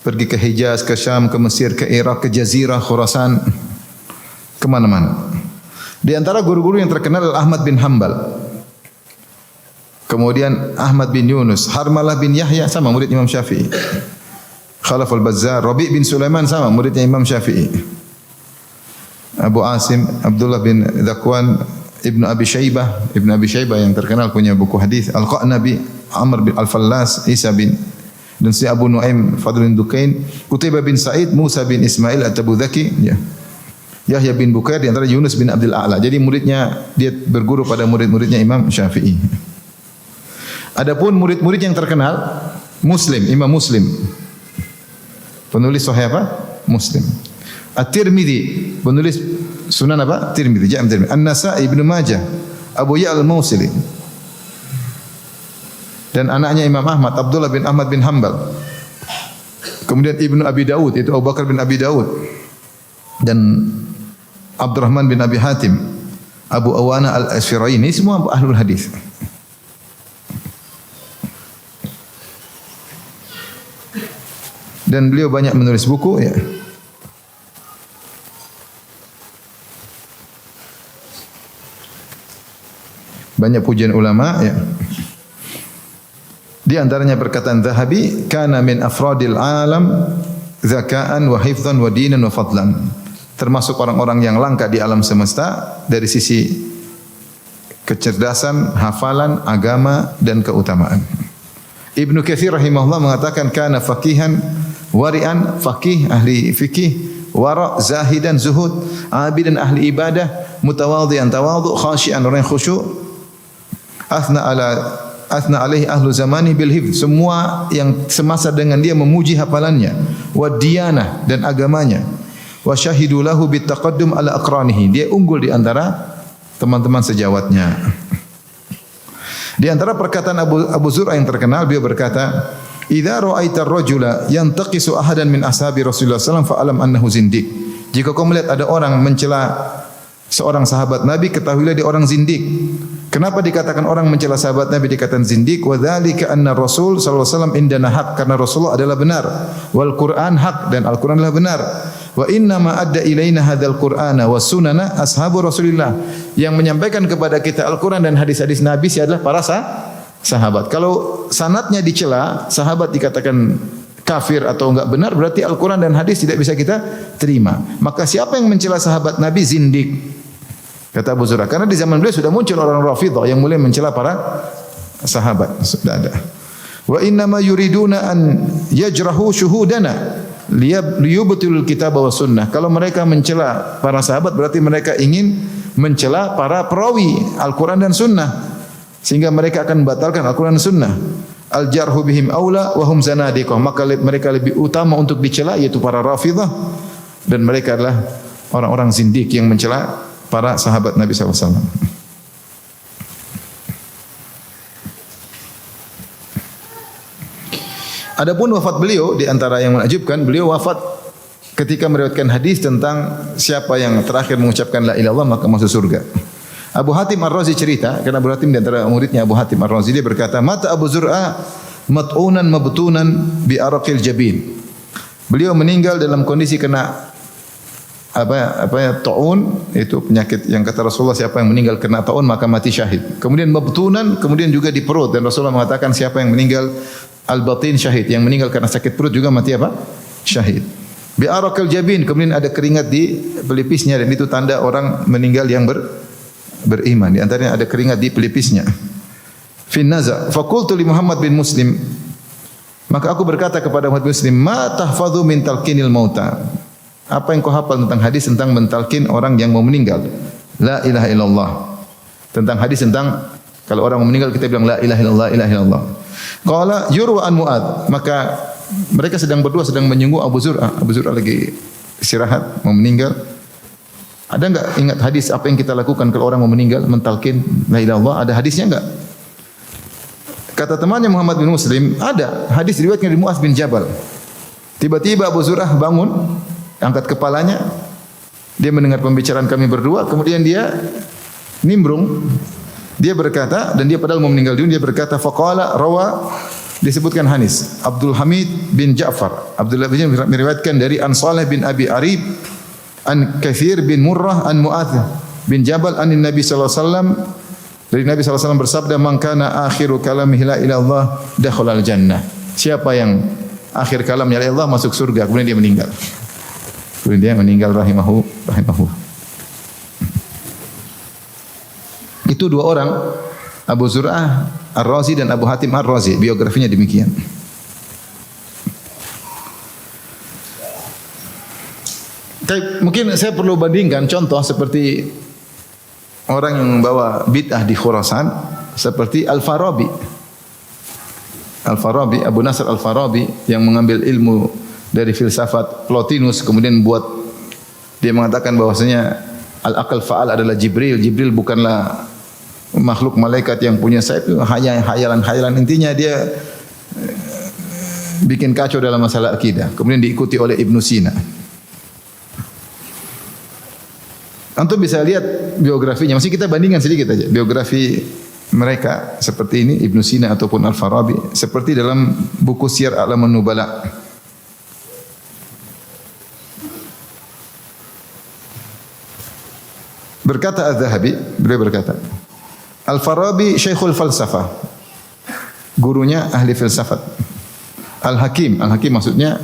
pergi ke Hijaz, ke Syam, ke Mesir, ke Irak, ke Jazirah, Khurasan, kemana-mana. Di antara guru-guru yang terkenal adalah Ahmad bin Hanbal, kemudian Ahmad bin Yunus, Harmalah bin Yahya, sama murid Imam Syafi'i, Khalaf al-Bazzar, Rabi' bin Sulaiman, sama muridnya Imam Syafi'i, Abu Asim, Abdullah bin Zakwan, Ibnu Abi Syaibah yang terkenal punya buku hadis, Al-Qanabi, Amr bin Al-Fallas, Isa bin, dan si Abu Nuaim, Fadl bin Dukain, Qutaibah bin Sa'id, Musa bin Ismail At-Tabuzaki, ya. Yahya bin Bukair, di antara Yunus bin Abdul A'la. Jadi muridnya, dia berguru pada murid-muridnya Imam Syafi'i. Adapun murid-murid yang terkenal, Muslim, Imam Muslim. Penulis Sahih apa? Muslim. At-Tirmidzi, penulis Sunan apa? Tirmidzi, Jami' Tirmidzi. An-Nasa'i, Ibnu Majah, Abu Ya'la al-Mausili. Dan anaknya Imam Ahmad, Abdullah bin Ahmad bin Hanbal. Kemudian Ibnu Abi Dawud, itu Abu Bakar bin Abi Dawud. Dan Abdurrahman bin Abi Hatim, Abu Awana al-Asfiraini, semua ahlul hadis. Dan beliau banyak menulis buku, ya. Banyak pujian ulama, ya. Di antaranya perkataan Zahabi, kana min afradil alam zaka'an wa hifdhan wa dinan wa fadlan. Termasuk orang-orang yang langka di alam semesta dari sisi kecerdasan, hafalan, agama dan keutamaan. Ibnu Katsir rahimahullah mengatakan kana faqihan wari'an, faqih ahli fikih, wara zahidan zuhud, abidan ahli ibadah, mutawadhi'an tawadhu, khashi'an orang yang khusyuk. Athna alaihi ahlu zamani bil hifz, semua yang semasa dengan dia memuji hafalannya, wa diyanah dan agamanya, wa syahidu lahu bit taqaddum ala aqranihi, dia unggul di antara teman-teman sejawatnya. Di antara perkataan Abu Zur'ah yang terkenal, beliau berkata, "Idza ra'aita ar-rajula yantaqisu ahadan min ashabi Rasulullah sallallahu alaihi wasallam fa'alam annahu zindiq." Jika kau melihat ada orang mencela seorang sahabat Nabi, ketahuilah dia orang zindik. Kenapa dikatakan orang mencela sahabat Nabi dikatakan zindik? Wa dzalika anna Rasul sallallahu alaihi wasallam indana haq, karena Rasulullah adalah benar. Wal Qur'an haq, dan Al-Qur'an adalah benar. Wa inna ma adda ilaina hadzal Qur'ana was sunana ashabu Rasulillah. Yang menyampaikan kepada kita Al-Qur'an dan hadis-hadis Nabi adalah para sahabat. Kalau sanadnya dicela, sahabat dikatakan kafir atau enggak benar, berarti Al-Quran dan hadis tidak bisa kita terima. Maka siapa yang mencela sahabat Nabi zindik, kata Abu Zur'ah. Karena di zaman beliau sudah muncul orang Rafidhah yang mulai mencela para sahabat, sudah ada. Wa inna ma yuriduna an yajrahu syuhudana liyubtilul kitab wa sunnah. Kalau mereka mencela para sahabat berarti mereka ingin mencela para perawi Al-Quran dan sunnah, sehingga mereka akan membatalkan Al-Quran dan sunnah. Al-jarhu bihim aula wa hum zanadiqah, maka mereka lebih utama untuk dicela, yaitu para Rafidhah, dan mereka adalah orang-orang zindik yang mencela para sahabat Nabi SAW. Adapun wafat beliau di antara yang menakjubkan, beliau wafat ketika meriwayatkan hadis tentang siapa yang terakhir mengucapkan la ilaha illallah maka masuk surga. Abu Hatim Ar-Razi cerita, karena Abu Hatim di antara muridnya Abu Hatim Ar-Razi, dia berkata, "Mata Abu Zur'a mat'unan mabtunan bi araqil jabin." Beliau meninggal dalam kondisi kena taun, itu penyakit yang kata Rasulullah siapa yang meninggal kena taun maka mati syahid. Kemudian mabtunan, kemudian juga di perut, dan Rasulullah mengatakan siapa yang meninggal al-batin syahid, yang meninggal karena sakit perut juga mati apa? Syahid. Bi araqil jabin, kemudian ada keringat di pelipisnya, dan itu tanda orang meninggal yang beriman. Di antaranya ada keringat di pelipisnya. Fin naza, faqultu li Muhammad bin Muslim, maka aku berkata kepada Muhammad bin Muslim, ma tahfadhu min talqinil mauta? Apa yang kau hafal tentang hadis tentang mentalkin orang yang mau meninggal? La ilaha illallah. Tentang hadis tentang kalau orang mau meninggal kita bilang la ilaha illallah, ilaha illallah. Qala yurwa an Mu'adz, maka mereka sedang berdua sedang menyungguh Abu Zur'ah. Abu Zur'ah lagi istirahat mau meninggal. Ada enggak ingat hadis apa yang kita lakukan kalau orang mau meninggal mentalkin la ilaha illallah? Ada hadisnya enggak? Kata temannya Muhammad bin Muslim, ada hadis riwayatnya dari Mu'adz bin Jabal. Tiba-tiba Abu Zur'ah bangun, angkat kepalanya, dia mendengar pembicaraan kami berdua, kemudian dia nimbrung. Dia berkata, dan dia padahal mau meninggal dunia, dia berkata, faqala rawa, disebutkan Hanis, Abdul Hamid bin Ja'far. Abdullah bin Ja'far meriwayatkan dari An Saleh bin Abi Arib, An Kathir bin Murrah, An Mu'adz bin Jabal, An Nabi sallallahu alaihi wasallam, dari Nabi sallallahu alaihi wasallam bersabda, man kana akhiru kalamihi la ilaha illallah dakhala al-jannah. Siapa yang akhir kalamnya la ilaha illallah masuk surga, kemudian dia meninggal. Kemudian dia meninggal rahimahu. Itu dua orang, Abu Zur'ah Ar-Razi dan Abu Hatim Ar-Razi, biografinya demikian. Mungkin saya perlu bandingkan contoh seperti orang yang membawa bid'ah di Khurasan seperti Al-Farabi. Al-Farabi, Abu Nasr Al-Farabi yang mengambil ilmu dari filsafat Plotinus, kemudian buat dia mengatakan bahwasanya al-aqal fa'al adalah Jibril. Jibril bukanlah makhluk malaikat yang punya sayap, hayalan-hayalan. Intinya dia bikin kacau dalam masalah akidah. Kemudian diikuti oleh Ibnu Sina. Antum bisa lihat biografinya. Masih kita bandingkan sedikit aja biografi mereka seperti ini, Ibnu Sina ataupun Al-Farabi, seperti dalam buku Syiar A'lamun Nubala. Berkata Az-Zahabi, beliau berkata, Al-Farabi Syekhul Falsafah, gurunya ahli filsafat. Al-Hakim, Al-Hakim maksudnya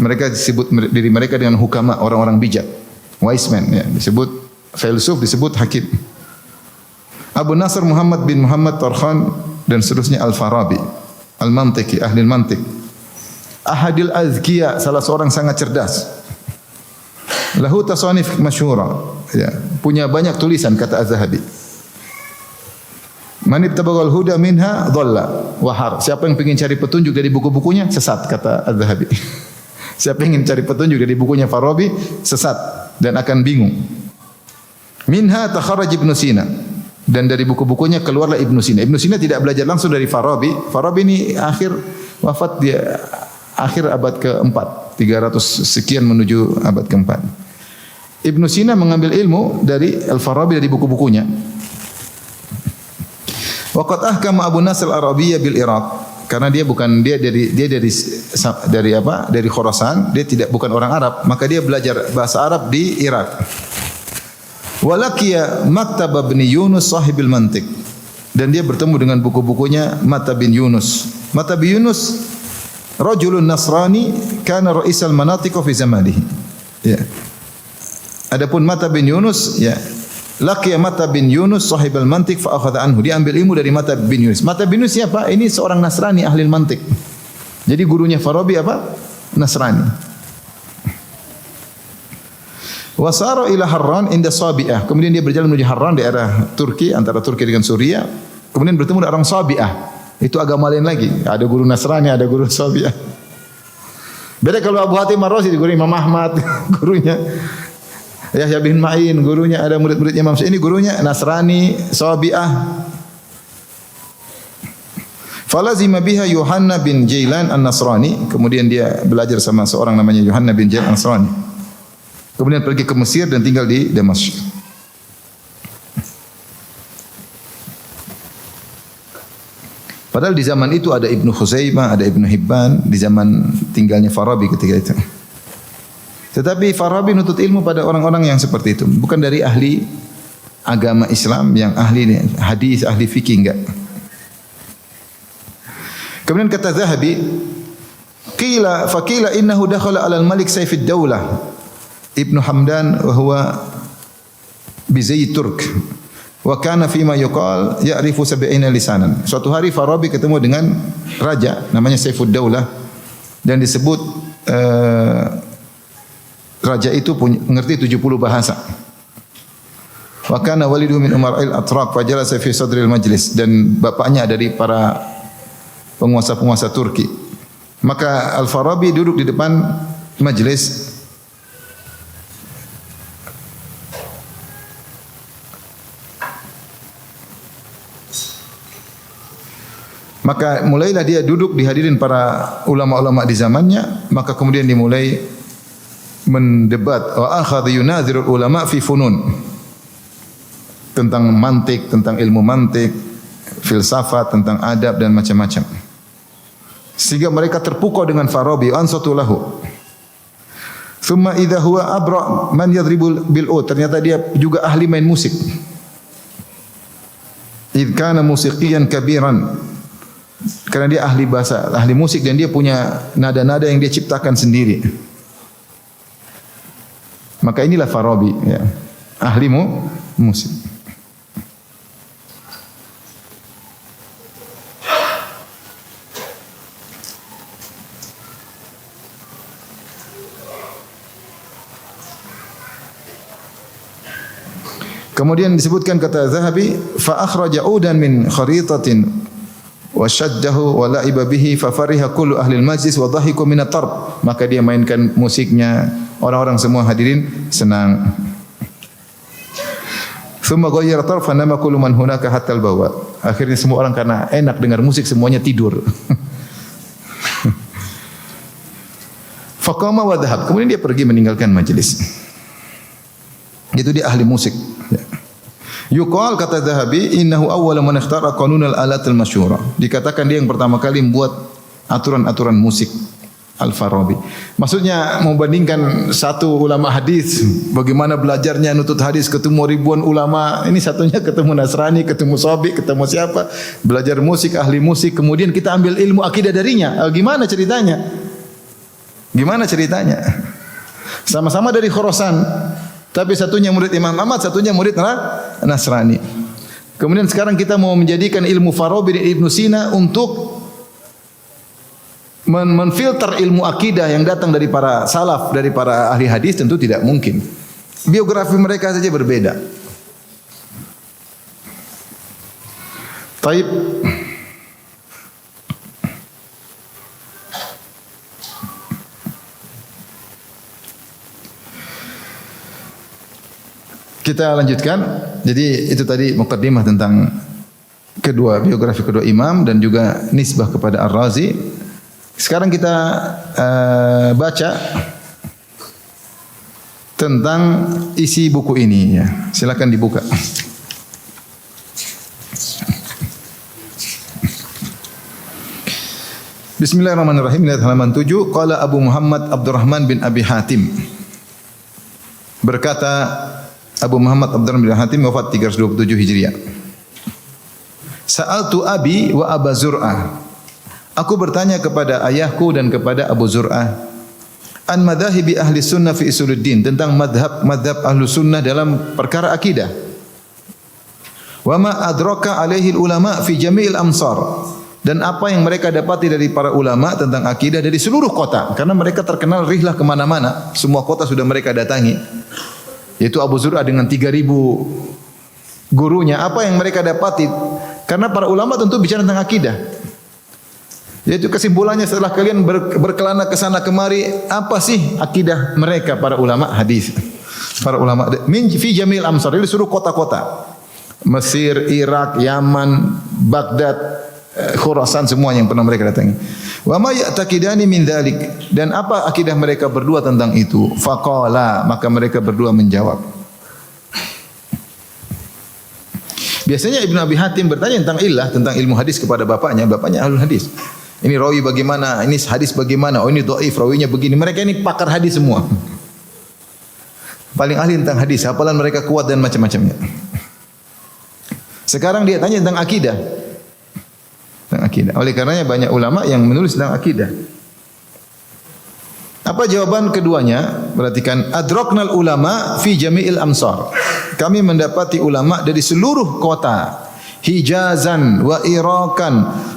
mereka disebut diri mereka dengan hukama, orang-orang bijak, wise man, ya, disebut filsuf, disebut hakim. Abu Nasr Muhammad bin Muhammad Tarkhan dan seterusnya Al-Farabi, Al-Mantiqi, ahli mantiq. Ahadil Azkiya, salah seorang sangat cerdas. Lahu tasanif masyhura, ya, punya banyak tulisan kata Az-Zahabi. Man ittabagal huda minha dhalla wa har. Siapa yang ingin cari petunjuk dari buku-bukunya sesat kata Az-Zahabi. Siapa yang ingin cari petunjuk dari bukunya Farabi sesat dan akan bingung. Minha takharraj Ibnu Sina, dan dari buku-bukunya keluarlah Ibnu Sina. Ibnu Sina tidak belajar langsung dari Farabi. Farabi ini wafat di akhir abad ke-4, 300 sekian menuju abad ke-4. Ibnu Sina mengambil ilmu dari Al-Farabi dari buku-bukunya. Waqad ahkama Abu Nasr Al-Arabiyyah bil Iraq, karena dia dari Khurasan, dia bukan orang Arab, maka dia belajar bahasa Arab di Irak. Walakiya Maktab bin Yunus sahibil mantiq, dan dia bertemu dengan buku-bukunya Mata bin Yunus. Mata bin Yunus rajulun Nasrani kana ra'isal manatiq fi zamanihi. Ya. Adapun Mata bin Yunus, ya, laqiya Mata bin Yunus sahibal mantiq fa akhadha anhu. Dia ambil ilmu dari Mata bin Yunus. Mata bin Yunus siapa? Ini seorang Nasrani ahli mantiq. Jadi gurunya Farabi apa? Nasrani. Wasara ila Harran inda Sabi'ah. Kemudian dia berjalan menuju Harran, daerah Turki, antara Turki dengan Suriah. Kemudian bertemu dengan orang Sabi'ah. Itu agama lain lagi. Ada guru Nasrani, ada guru Sabi'ah. Beda kalau Abu Hatim Ar-Razi, guru Imam Ahmad, gurunya Yahya bin Ma'in, gurunya ada murid-muridnya Imam Syafi'i. Ini gurunya Nasrani, Sabi'ah. Falazima biha Yohanna bin Jailan An-Nasrani. Kemudian dia belajar sama seorang namanya Yohanna bin Jailan An-Nasrani. Kemudian pergi ke Mesir dan tinggal di Damaskus. Padahal di zaman itu ada Ibnu Khuzaimah, ada Ibnu Hibban, di zaman tinggalnya Farabi ketika itu. Tetapi Farabi nuntut ilmu pada orang-orang yang seperti itu, bukan dari ahli agama Islam yang ahli hadis, ahli fikih, enggak. Kemudian kata Zahabi, qila innahu dakhala 'ala al-Malik Saifid Daulah Ibnu Hamdan wa huwa bi Zayd Turk. Wa kana fima yuqal ya'rifu 70 lisanan. Suatu hari Farabi ketemu dengan raja namanya Saifud Daulah dan disebut raja itu mengerti 70 bahasa. Wa kana walidu min Umar al-Atraq fa jalasa fi sadril majlis, dan bapaknya dari para penguasa-penguasa Turki. Maka Al-Farabi duduk di depan majlis. Maka mulailah dia duduk dihadirin para ulama-ulama di zamannya, maka kemudian dimulai mendebat wa akhadha yunadhiru ulama fi funun, tentang mantik, tentang ilmu mantik, filsafat, tentang adab dan macam-macam. Sehingga mereka terpukau dengan Farabi, ansatu lahu. Thumma idza huwa abra man yadribul bil ud, ternyata dia juga ahli main musik. Idh kana musiqiyan kabiran, karena dia ahli bahasa, ahli musik, dan dia punya nada-nada yang dia ciptakan sendiri. Maka inilah Farabi, ya, ahli musik. Kemudian disebutkan kata Zahabi, fa akhraja udan min kharitatin wa shaddahu wa la'iba bihi fa fariha kullu ahli al-majlis wa dhahiku min at-tarb. Maka dia mainkan musiknya, orang-orang semua hadirin senang. Thumma ghayyara tarf fa nama kullu man hunaka hatta al-bawab. Akhirnya semua orang karena enak dengar musik semuanya tidur. Faqama wa dhahab. Kemudian dia pergi meninggalkan majelis. Itu dia ahli musik. Yuqal, kata Zahabi, innahu awwala man ikhtara qanunal alat al-masyhura. Dikatakan dia yang pertama kali membuat aturan-aturan musik, Al-Farabi. Maksudnya membandingkan satu ulama hadis, bagaimana belajarnya nutut hadis, ketemu ribuan ulama, ini satunya ketemu Nasrani, ketemu Sabi, ketemu siapa, belajar musik, ahli musik, kemudian kita ambil ilmu akidah darinya. Gimana ceritanya? Gimana ceritanya? Sama-sama dari Khurasan, tapi satunya murid Imam Ahmad, satunya murid Nasrani. Kemudian sekarang kita mau menjadikan ilmu Farabi dan Ibnu Sina untuk menfilter ilmu akidah yang datang dari para salaf, dari para ahli hadis, tentu tidak mungkin. Biografi mereka saja berbeda. Taib. Kita lanjutkan. Jadi itu tadi muqaddimah tentang biografi kedua imam dan juga nisbah kepada Ar-Razi. Sekarang kita baca tentang isi buku ini, ya. Silakan dibuka. Bismillahirrahmanirrahim. Lihat halaman 7. Qala Abu Muhammad Abdurrahman bin Abi Hatim. Berkata Abu Muhammad Abdurrahman bin Hatim, wafat 327 Hijriah. Sa'altu abi wa Aba Zur'ah. Aku bertanya kepada ayahku dan kepada Abu Zur'ah an madhahibi ahli sunnah fi usuluddin, tentang madhab ahli sunnah dalam perkara akidah. Wa ma adraka alaihi ulama fi jami'il amsar, dan apa yang mereka dapati dari para ulama tentang akidah dari seluruh kota, karena mereka terkenal rihlah kemana-mana, semua kota sudah mereka datangi. Yaitu Abu Zur'ah dengan 3.000 gurunya. Apa yang mereka dapati? Karena para ulama tentu bicara tentang akidah. Yaitu kesimpulannya setelah kalian berkelana ke sana kemari, apa sih akidah mereka para ulama hadis? Para ulama min fi jamil amsar, di seluruh kota-kota. Mesir, Irak, Yaman, Baghdad, Khurasan semua yang pernah mereka datangi. Wa ma ya'taqidani min dzalik, dan apa akidah mereka berdua tentang itu? Faqala, maka mereka berdua menjawab. Biasanya Ibnu Abi Hatim bertanya tentang illah, tentang ilmu hadis kepada bapaknya ahlul hadis. Ini rawi bagaimana, ini hadis bagaimana, oh ini dhaif, rawinya begini. Mereka ini pakar hadis semua. Paling ahli tentang hadis, hafalan mereka kuat dan macam-macamnya. Sekarang dia tanya tentang akidah. Oleh karenanya banyak ulama yang menulis tentang akidah. Apa jawaban keduanya? Perhatikan, adraknal ulama fi jami'il amsar. Kami mendapati ulama dari seluruh kota, Hijazan wa Irakan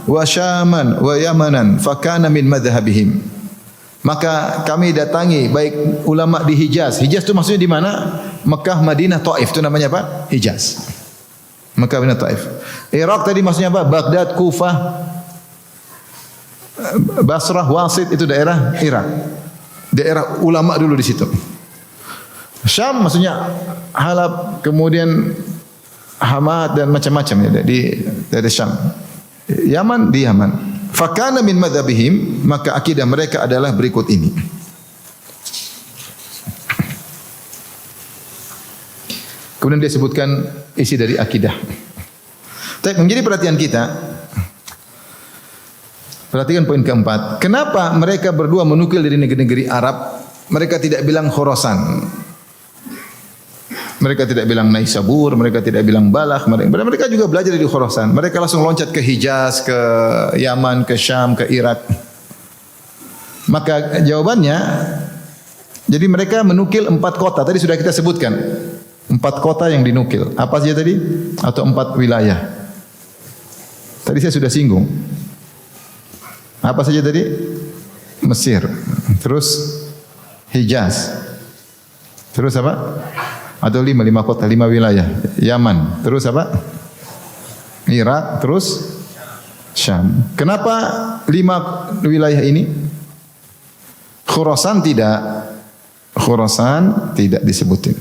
wa Syaman wa Yamanan, fakana min madhhabihim. Maka kami datangi baik ulama di Hijaz. Hijaz itu maksudnya di mana? Mekah, Madinah, Taif, itu namanya apa? Hijaz. Mekah, Madinah, Taif. Irak tadi maksudnya apa? Baghdad, Kufah, Basrah, Wasit, itu daerah Irak. Daerah ulama dulu di situ. Syam maksudnya Halab, kemudian Hamad dan macam-macam ya dari Syam. Yaman di Yaman. Fakana min madzhabihim, maka akidah mereka adalah berikut ini. Kemudian dia sebutkan isi dari akidah. Tapi menjadi perhatian kita. Perhatikan poin keempat. Kenapa mereka berdua menukil dari negeri-negeri Arab? Mereka tidak bilang Khurasan. Mereka tidak bilang Naisabur, mereka tidak bilang Balakh. Mereka juga belajar dari Khurasan. Mereka langsung loncat ke Hijaz, ke Yaman, ke Syam, ke Irak. Maka jawabannya, jadi mereka menukil 4 kota. Tadi sudah kita sebutkan. 4 kota yang dinukil. Apa saja tadi? Atau 4 wilayah. Tadi saya sudah singgung. Apa saja tadi? Mesir. Terus Hijaz. Terus apa? Atau 5 kota, 5 wilayah. Yaman. Terus apa? Irak. Terus Syam. Kenapa 5 wilayah ini? Khurasan tidak. Khurasan tidak disebutin.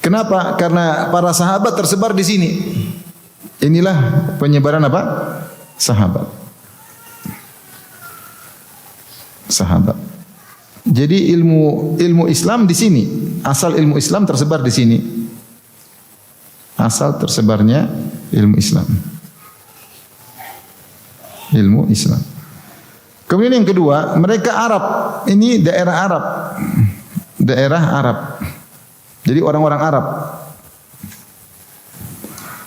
Kenapa? Karena para sahabat tersebar di sini. Inilah penyebaran apa? Sahabat. Jadi ilmu Islam di sini, asal ilmu Islam tersebar di sini. Asal tersebarnya ilmu Islam. Ilmu Islam. Kemudian yang kedua, mereka Arab. Ini daerah Arab. Daerah Arab. Jadi orang-orang Arab.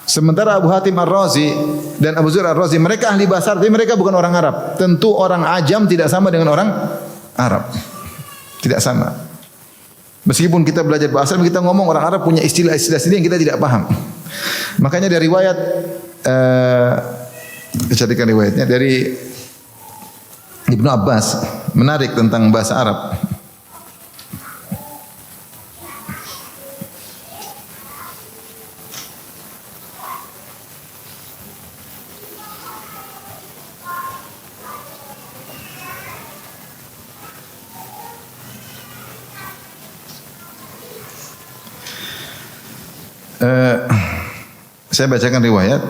Sementara Abu Hatim Ar-Razi dan Abu Zur Ar-Razi, mereka ahli bahasa Arab, tapi mereka bukan orang Arab. Tentu orang Ajam tidak sama dengan orang Arab. Tidak sama. Meskipun kita belajar bahasa Arab, kita ngomong orang Arab punya istilah-istilah sendiri yang kita tidak paham. Makanya dari riwayat, carikan riwayatnya dari Ibnu Abbas, menarik tentang bahasa Arab. Saya bacakan riwayat.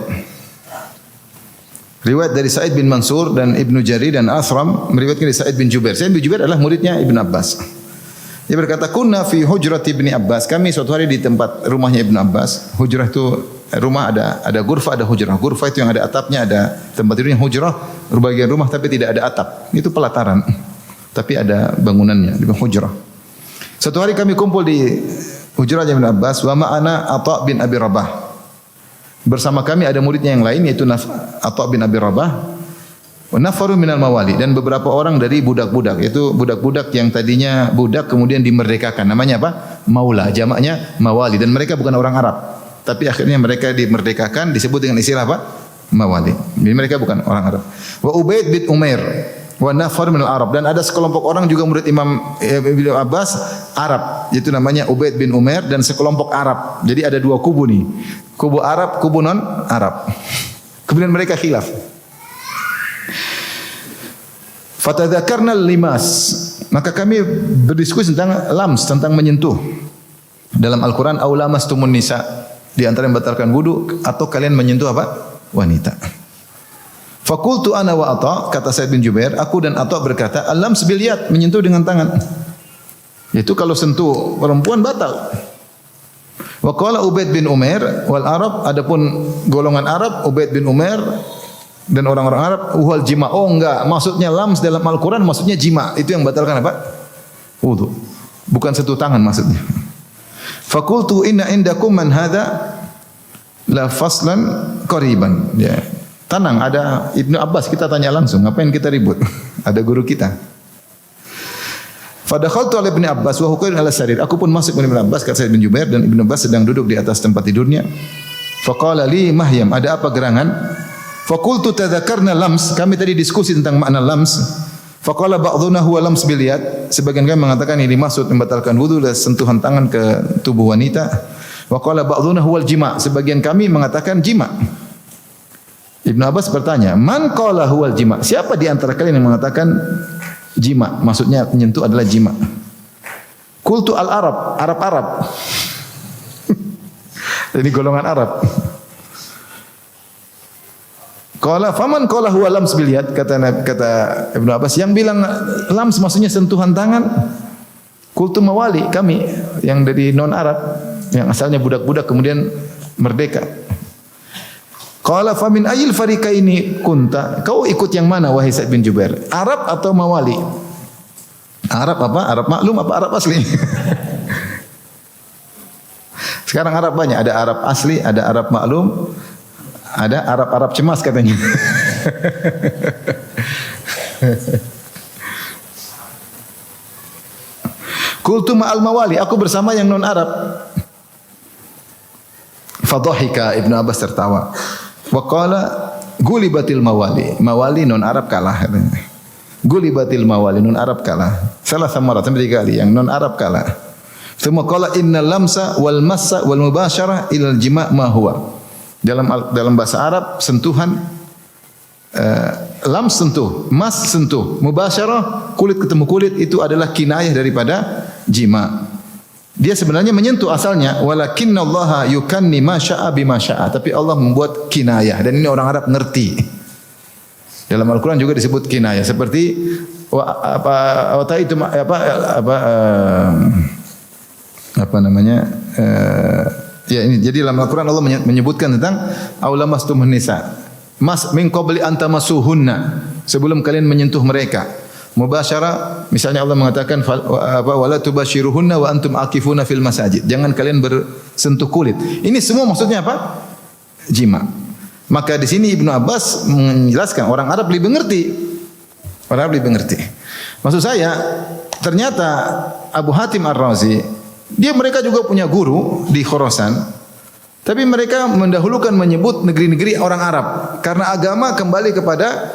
Riwayat dari Sa'id bin Mansur dan Ibnu Jarir dan Asram meriwayatkan dari Sa'id bin Jubair. Sa'id bin Jubair adalah muridnya Ibnu Abbas. Dia berkata, "Kunna fi hujrat Ibni Abbas." Kami suatu hari di tempat rumahnya Ibnu Abbas. Hujrah itu rumah ada ghurfah, ada hujrah. Ghurfah itu yang ada atapnya, ada tempat tidurnya. Hujrah bagian rumah tapi tidak ada atap. Itu pelataran. Tapi ada bangunannya, di hujrah. Suatu hari kami kumpul di hujrahnya Ibnu Abbas, wa ma'ana Atha bin Abi Rabah. Bersama kami ada muridnya yang lain yaitu Atha bin Abi Rabah, wa nafaru minal mawali, dan beberapa orang dari budak-budak, yaitu budak-budak yang tadinya budak kemudian dimerdekakan. Namanya apa? Maula, jamaknya mawali, dan mereka bukan orang Arab. Tapi akhirnya mereka dimerdekakan, disebut dengan istilah apa? Mawali. Jadi mereka bukan orang Arab. Wa Ubaid bin Umair wa nafar minal Arab, dan ada sekelompok orang juga murid Imam Ibnu Abbas Arab, yaitu namanya Ubaid bin Umair, dan sekelompok Arab. Jadi ada 2 kubu nih. Kubu Arab, kubu non Arab. Kemudian mereka khilaf. Fatadzakarna limas. Maka kami berdiskusi tentang lams, tentang menyentuh. Dalam Al-Qur'an, aw lamastumun nisa, di antara yang membatalkan wudu atau kalian menyentuh apa? Wanita. Fakultu ana wa Atha, kata Sa'id bin Jubair, aku dan Atha berkata, al-lams bil yad, menyentuh dengan tangan. Itu kalau sentuh perempuan batal. Wa qala Ubaid bin Umair wal Arab, adapun golongan Arab, Ubaid bin Umair dan orang-orang Arab, wal jima. Oh enggak, maksudnya lams dalam Al-Qur'an maksudnya jima. Itu yang batalkan apa? Wudu. Bukan sentuh tangan maksudnya. Fakultu inna indakum man hadha la faslan qariban. Ya. Tenang, ada Ibnu Abbas, kita tanya langsung, ngapain kita ribut? Ada guru kita. Fadakhaltu ala Ibnu Abbas wa huwa ala sarir. Aku pun masuk ke Ibnu Abbas, kata Sa'id bin Jubair, dan Ibnu Abbas sedang duduk di atas tempat tidurnya. Faqala li mahyam, ada apa gerangan? Faqultu tadzakarna lams, kami tadi diskusi tentang makna lams. Faqala ba'dhuna huwa lams bil yad. Sebagian kami mengatakan ini dimaksud membatalkan wudu dan sentuhan tangan ke tubuh wanita. Wa qala ba'dhuna huwal jima'. Sebagian kami mengatakan jima'. Ibnu Abbas bertanya, "Man qala huwal jima'?" Siapa di antara kalian yang mengatakan jima'? Maksudnya menyentuh adalah jima'. Qultu al-Arab, Arab-Arab. Ini golongan Arab. Qala faman qala huwa lams bil yad, kata Ibnu Abbas, yang bilang lams maksudnya sentuhan tangan. Qultu mawali, kami yang dari non Arab, yang asalnya budak-budak kemudian merdeka. Qala famin ayil fariqaini kunta, kau ikut yang mana wahai Sa'id bin Jubair, Arab atau mawali? Arab apa? Arab maklum apa Arab asli? Sekarang Arab banyak, ada Arab asli, ada Arab maklum, ada Arab cemas katanya. Qultu ma'al mawali, aku bersama yang non Arab. Fadhahika, Ibnu Abbas tertawa. Wa qala gulibatil mawali. Mawali non Arab kalah katanya. Gulibatil mawali non Arab kalah. Salah samarat sampai 3 kali, yang non Arab kalah. Tsumma qala innal lamsa wal massa wal mubasyarah ilal jima' ma huwa. Dalam bahasa Arab sentuhan lams sentuh, mas sentuh, mubasyarah kulit ketemu kulit itu adalah kinayah daripada jima'. Dia sebenarnya menyentuh asalnya, walakinnallaha yukanni ma syaa bima syaa, tapi Allah membuat kinayah dan ini orang Arab ngerti. Dalam Al-Qur'an juga disebut kinayah seperti apa namanya? Ya ini jadi dalam Al-Qur'an Allah menyebutkan tentang aulamastumun nisa. Mas min qabli antamasuhunna, sebelum kalian menyentuh mereka. Mubasyarah, misalnya Allah mengatakan wala tubasyiruhunna wa antum akifuna fil masajid. Jangan kalian bersentuh kulit. Ini semua maksudnya apa? Jima. Maka di sini Ibnu Abbas menjelaskan orang Arab lebih mengerti. Orang Arab lebih mengerti. Maksud saya, ternyata Abu Hatim Ar-Razi, mereka juga punya guru di Khurasan. Tapi mereka mendahulukan menyebut negeri-negeri orang Arab karena agama kembali kepada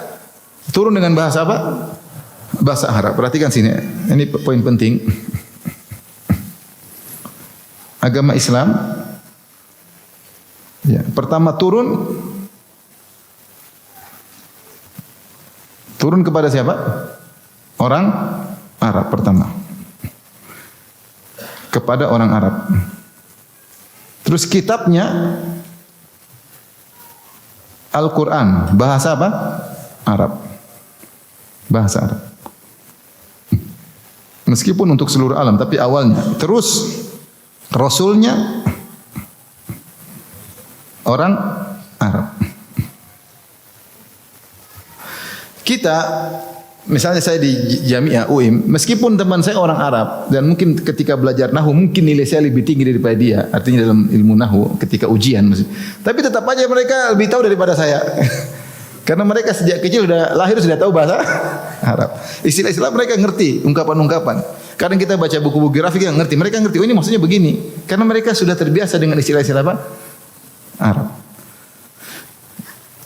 turun dengan bahasa apa? Bahasa Arab. Perhatikan sini, ini poin penting. Agama Islam ya, pertama turun kepada siapa? Orang Arab pertama. Kepada orang Arab. Terus kitabnya Al-Quran, bahasa apa? Arab. Bahasa Arab. Meskipun untuk seluruh alam, tapi awalnya. Terus Rasulnya orang Arab. Kita, misalnya saya di Jamiah UIM, meskipun teman saya orang Arab dan mungkin ketika belajar nahwu mungkin nilai saya lebih tinggi daripada dia, artinya dalam ilmu nahwu ketika ujian, tapi tetap aja mereka lebih tahu daripada saya. Karena mereka sejak kecil sudah tahu bahasa Arab. Istilah-istilah mereka ngerti, ungkapan-ungkapan. Kadang kita baca buku-buku grafik yang ngerti, mereka ngerti, oh ini maksudnya begini. Karena mereka sudah terbiasa dengan istilah-istilah apa? Arab.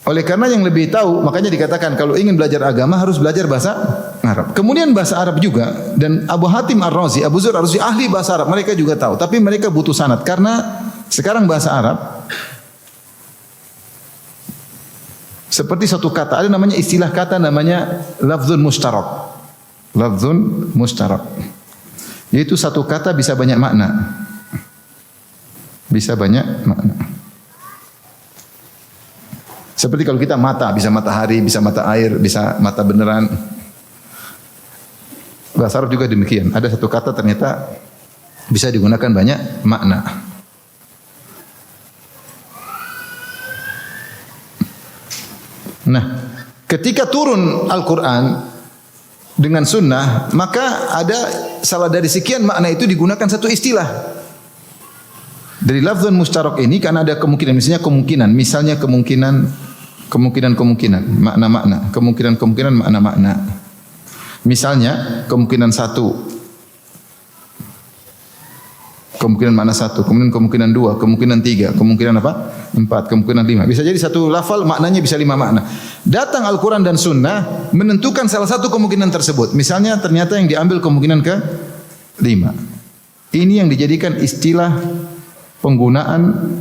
Oleh karena yang lebih tahu, makanya dikatakan kalau ingin belajar agama harus belajar bahasa Arab. Kemudian bahasa Arab juga, dan Abu Hatim Ar-Razi, Abu Zur Ar-Razi ahli bahasa Arab, mereka juga tahu. Tapi mereka butuh sanad karena sekarang bahasa Arab seperti satu kata, ada namanya istilah kata namanya lafzun mustarak. Lafzun mustarak. Yaitu satu kata bisa banyak makna. Bisa banyak makna. Seperti kalau kita mata, bisa matahari, bisa mata air, bisa mata beneran. Bahasa Arab juga demikian. Ada satu kata ternyata bisa digunakan banyak makna. Nah, ketika turun Al-Quran dengan sunnah, maka ada salah dari sekian makna itu digunakan satu istilah. Dari lafzun mustarak ini karena ada kemungkinan, misalnya kemungkinan, makna-makna, kemungkinan, makna-makna. Misalnya kemungkinan satu, kemungkinan makna satu, kemudian kemungkinan dua, kemungkinan tiga, kemungkinan apa? Empat, kemungkinan lima. Bisa jadi satu lafal maknanya bisa 5 makna. Datang Al-Quran dan Sunnah menentukan salah satu kemungkinan tersebut. Misalnya ternyata yang diambil kemungkinan ke 5. Ini yang dijadikan istilah penggunaan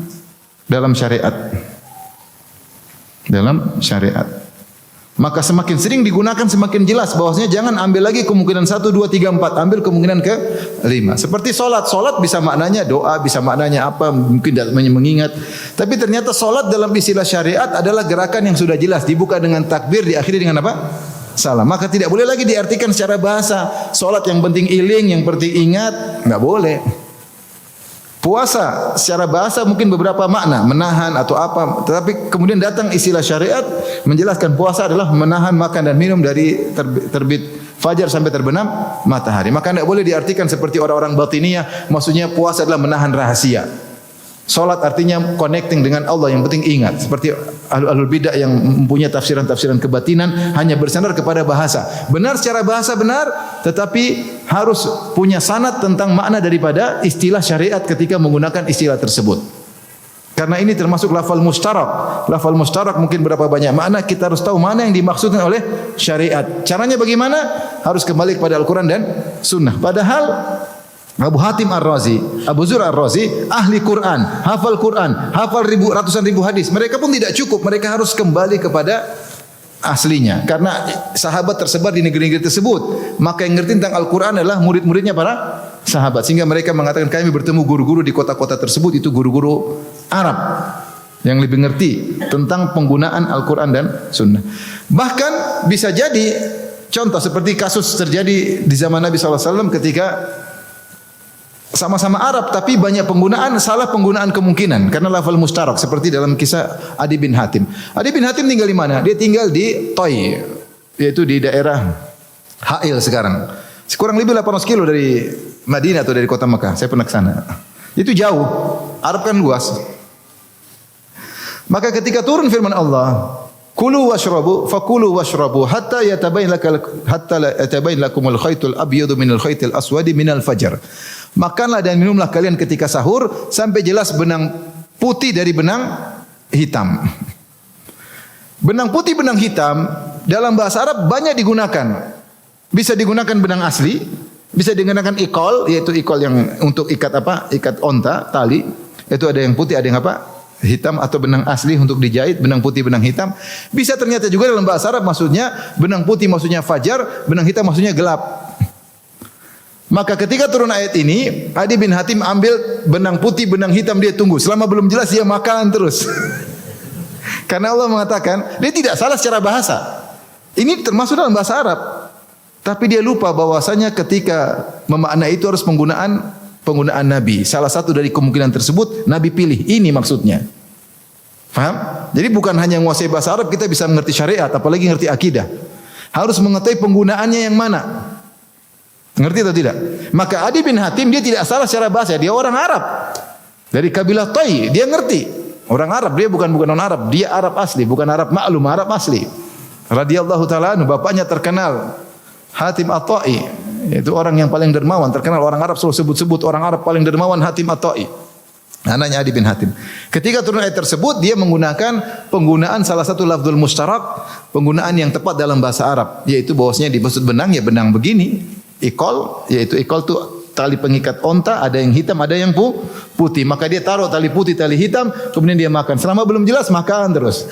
dalam syariat. Dalam syariat. Maka semakin sering digunakan semakin jelas bahwasanya jangan ambil lagi kemungkinan 1, 2, 3, 4, ambil kemungkinan ke 5. Seperti solat, solat bisa maknanya doa, bisa maknanya apa, mungkin tidak mengingat. Tapi ternyata solat dalam istilah syariat adalah gerakan yang sudah jelas, dibuka dengan takbir, diakhiri dengan apa? Salam. Maka tidak boleh lagi diartikan secara bahasa. Solat yang penting iling, yang penting ingat, enggak boleh. Puasa secara bahasa mungkin beberapa makna, menahan atau apa, tetapi kemudian datang istilah syariat menjelaskan puasa adalah menahan makan dan minum dari terbit fajar sampai terbenam matahari. Maka tidak boleh diartikan seperti orang-orang batiniyah, maksudnya puasa adalah menahan rahasia. Salat artinya connecting dengan Allah, yang penting ingat. Seperti ahlul bidah yang mempunyai tafsiran-tafsiran kebatinan hanya bersandar kepada bahasa. Benar secara bahasa benar, tetapi harus punya sanad tentang makna daripada istilah syariat ketika menggunakan istilah tersebut. Karena ini termasuk lafal mustarak. Lafal mustarak mungkin berapa banyak makna, kita harus tahu mana yang dimaksudkan oleh syariat. Caranya bagaimana? Harus kembali kepada Al-Quran dan Sunnah. Padahal Abu Hatim Ar-Razi, Abu Zur Ar-Razi, ahli Quran, hafal ratusan ribu hadis. Mereka pun tidak cukup, mereka harus kembali kepada aslinya. Karena sahabat tersebar di negeri-negeri tersebut. Maka yang ngerti tentang Al-Quran adalah murid-muridnya para sahabat. Sehingga mereka mengatakan kami bertemu guru-guru di kota-kota tersebut, itu guru-guru Arab yang lebih ngerti tentang penggunaan Al-Quran dan Sunnah. Bahkan bisa jadi contoh seperti kasus terjadi di zaman Nabi SAW ketika sama-sama Arab tapi banyak salah penggunaan kemungkinan karena lafal mustarak seperti dalam kisah Adi bin Hatim. Adi bin Hatim tinggal di mana? Dia tinggal di Toi, yaitu di daerah Ha'il sekarang. Kurang lebih 800 kilo dari Madinah atau dari kota Mekah. Saya pernah ke sana. Itu jauh. Arab kan luas. Maka ketika turun firman Allah, kulu washrabu fakulu washrabu hatta yatabayyana lakumul khaytul abyadu minal khaytil aswadi minal fajr. Makanlah dan minumlah kalian ketika sahur sampai jelas benang putih dari benang hitam. Benang putih, benang hitam dalam bahasa Arab banyak digunakan. Bisa digunakan benang asli, bisa digunakan ikol, yaitu ikol yang untuk ikat apa? Ikat onta, tali. Itu ada yang putih, ada yang apa? Hitam, atau benang asli untuk dijahit, benang putih, benang hitam. Bisa ternyata juga dalam bahasa Arab maksudnya benang putih maksudnya fajar, benang hitam maksudnya gelap. Maka ketika turun ayat ini, Adi bin Hatim ambil benang putih, benang hitam, dia tunggu. Selama belum jelas dia makan terus. Karena Allah mengatakan, dia tidak salah secara bahasa. Ini termasuk dalam bahasa Arab. Tapi dia lupa bahwasanya ketika memaknai itu harus penggunaan Nabi. Salah satu dari kemungkinan tersebut Nabi pilih. Ini maksudnya. Faham? Jadi bukan hanya menguasai bahasa Arab kita bisa mengerti syariat, apalagi mengerti akidah. Harus mengetahui penggunaannya yang mana. Ngerti atau tidak? Maka Adi bin Hatim dia tidak salah secara bahasa, dia orang Arab. Dari kabilah Tai, dia ngerti. Orang Arab, dia bukan non Arab, dia Arab asli, bukan Arab maklum, Arab asli. Radhiyallahu taala anhu, bapaknya terkenal Hatim At-Tai, itu orang yang paling dermawan, terkenal orang Arab selalu sebut-sebut orang Arab paling dermawan Hatim At-Tai. Anaknya Adi bin Hatim. Ketika turun ayat tersebut, dia menggunakan penggunaan salah satu lafzul mustarak, penggunaan yang tepat dalam bahasa Arab, yaitu bahwasanya dimaksud benang ya benang begini. Ikol, yaitu ikol itu tali pengikat onta, ada yang hitam, ada yang putih. Maka dia taruh tali putih, tali hitam, kemudian dia makan. Selama belum jelas, makan terus.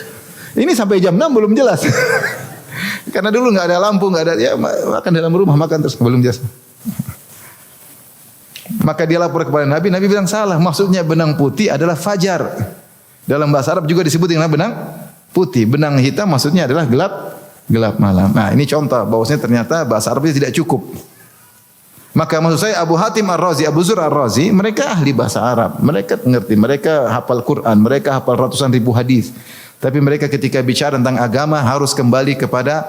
Ini sampai jam 6 belum jelas. Karena dulu nggak ada lampu, nggak ada, ya makan dalam rumah, makan terus belum jelas. Maka dia lapor kepada Nabi, Nabi bilang salah. Maksudnya benang putih adalah fajar. Dalam bahasa Arab juga disebut dengan benang putih. Benang hitam maksudnya adalah gelap malam. Nah, ini contoh bahwasanya ternyata bahasa Arabnya tidak cukup. Maka maksud saya Abu Hatim Ar-Razi, Abu Zur Ar-Razi, mereka ahli bahasa Arab. Mereka ngerti, mereka hafal Quran, mereka hafal ratusan ribu hadis. Tapi mereka ketika bicara tentang agama harus kembali kepada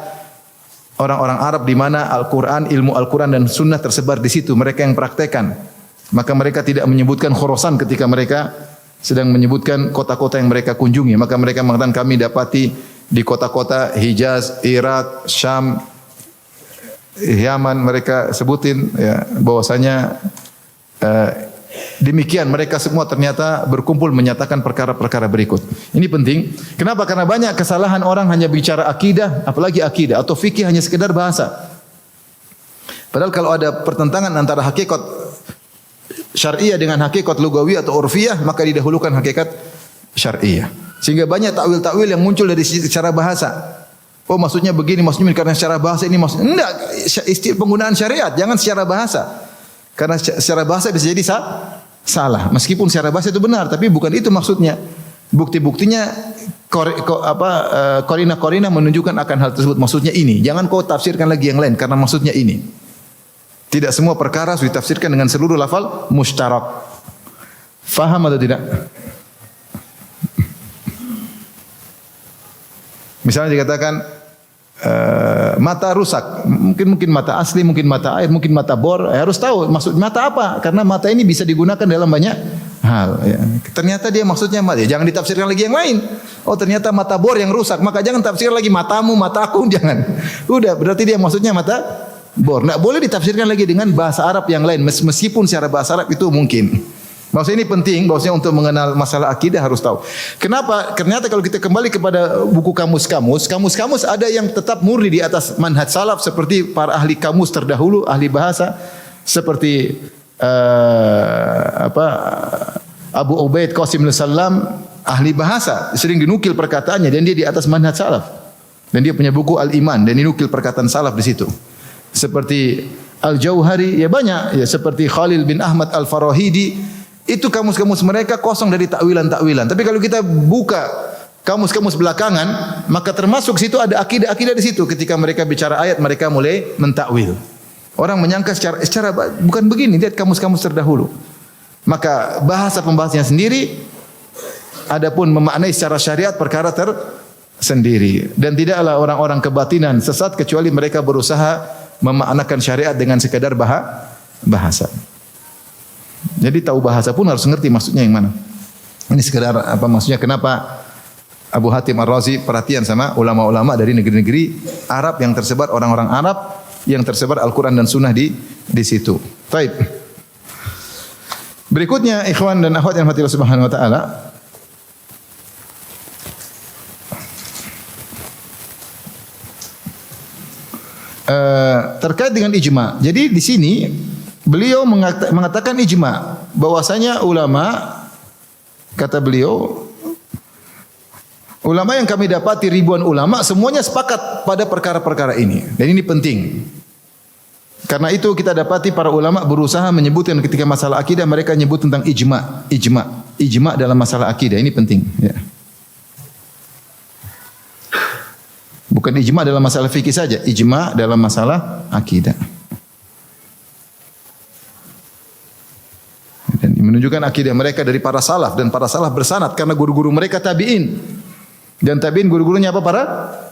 orang-orang Arab di mana Al-Quran, ilmu Al-Quran dan Sunnah tersebar di situ. Mereka yang praktekkan. Maka mereka tidak menyebutkan Khurasan ketika mereka sedang menyebutkan kota-kota yang mereka kunjungi. Maka mereka mengatakan kami dapati di kota-kota Hijaz, Irak, Syam, Yaman, mereka sebutin ya bahwasanya demikian mereka semua ternyata berkumpul menyatakan perkara-perkara berikut. Ini penting. Kenapa? Karena banyak kesalahan orang hanya bicara akidah, apalagi akidah atau fikih hanya sekedar bahasa. Padahal kalau ada pertentangan antara hakikat syariah dengan hakikat lugawi atau urfiyah, maka didahulukan hakikat syariah. Sehingga banyak takwil-takwil yang muncul dari secara bahasa. Oh maksudnya begini, maksudnya karena secara bahasa ini maksudnya. Enggak, penggunaan syariat, jangan secara bahasa. Karena secara bahasa bisa jadi salah. Meskipun secara bahasa itu benar, tapi bukan itu maksudnya. Bukti-buktinya korina-korina menunjukkan akan hal tersebut. Maksudnya ini. Jangan kau tafsirkan lagi yang lain karena maksudnya ini. Tidak semua perkara harus ditafsirkan dengan seluruh lafal mustarak. Faham atau tidak? Misalnya dikatakan mata rusak, mungkin mata asli, mungkin mata air, mungkin mata bor. Harus tahu maksud mata apa, karena mata ini bisa digunakan dalam banyak hal. Ya. Ternyata dia maksudnya mata, ya, jangan ditafsirkan lagi yang lain. Oh ternyata mata bor yang rusak, maka jangan tafsirkan lagi matamu, mataku, jangan. Udah, berarti dia maksudnya mata bor. Nggak boleh ditafsirkan lagi dengan bahasa Arab yang lain, meskipun secara bahasa Arab itu mungkin. Maksudnya ini penting, bahwasanya untuk mengenal masalah akidah harus tahu. Kenapa? Ternyata kalau kita kembali kepada buku kamus-kamus ada yang tetap murni di atas manhaj salaf seperti para ahli kamus terdahulu, ahli bahasa seperti Abu Ubaid Qasim bin Salam, ahli bahasa, sering dinukil perkataannya dan dia di atas manhaj salaf. Dan dia punya buku Al-Iman dan dinukil perkataan salaf di situ. Seperti Al-Jauhari, ya banyak, ya seperti Khalil bin Ahmad Al-Farahidi. Itu kamus-kamus mereka kosong dari takwilan-takwilan. Tapi kalau kita buka kamus-kamus belakangan, maka termasuk situ ada akidah-akidah di situ. Ketika mereka bicara ayat, mereka mulai mentakwil. Orang menyangka secara bukan begini. Lihat kamus-kamus terdahulu. Maka bahasa pembahasnya sendiri. Adapun memaknai secara syariat perkara tersendiri. Dan tidaklah orang-orang kebatinan sesat kecuali mereka berusaha memaknakan syariat dengan sekadar bahasa. Jadi tahu bahasa pun harus ngerti maksudnya yang mana. Ini sekedar apa maksudnya, kenapa Abu Hatim Ar-Razi perhatian sama ulama-ulama dari negeri-negeri Arab yang tersebar, orang-orang Arab yang tersebar Al-Quran dan Sunnah di situ. Baik. Berikutnya ikhwan dan akhwat yang Allah Subhanahu wa taala, terkait dengan ijma. Jadi di sini beliau mengatakan ijma, bahwasanya ulama, kata beliau, ulama yang kami dapati ribuan ulama semuanya sepakat pada perkara-perkara ini. Dan ini penting. Karena itu kita dapati para ulama berusaha menyebutkan ketika masalah akidah mereka menyebut tentang ijma dalam masalah akidah. Ini penting, ya. Bukan ijma dalam masalah fikih saja, ijma dalam masalah akidah. Dan menunjukkan akidah mereka dari para salaf, dan para salaf bersanad karena guru-guru mereka tabi'in. Dan tabi'in guru-gurunya apa? Para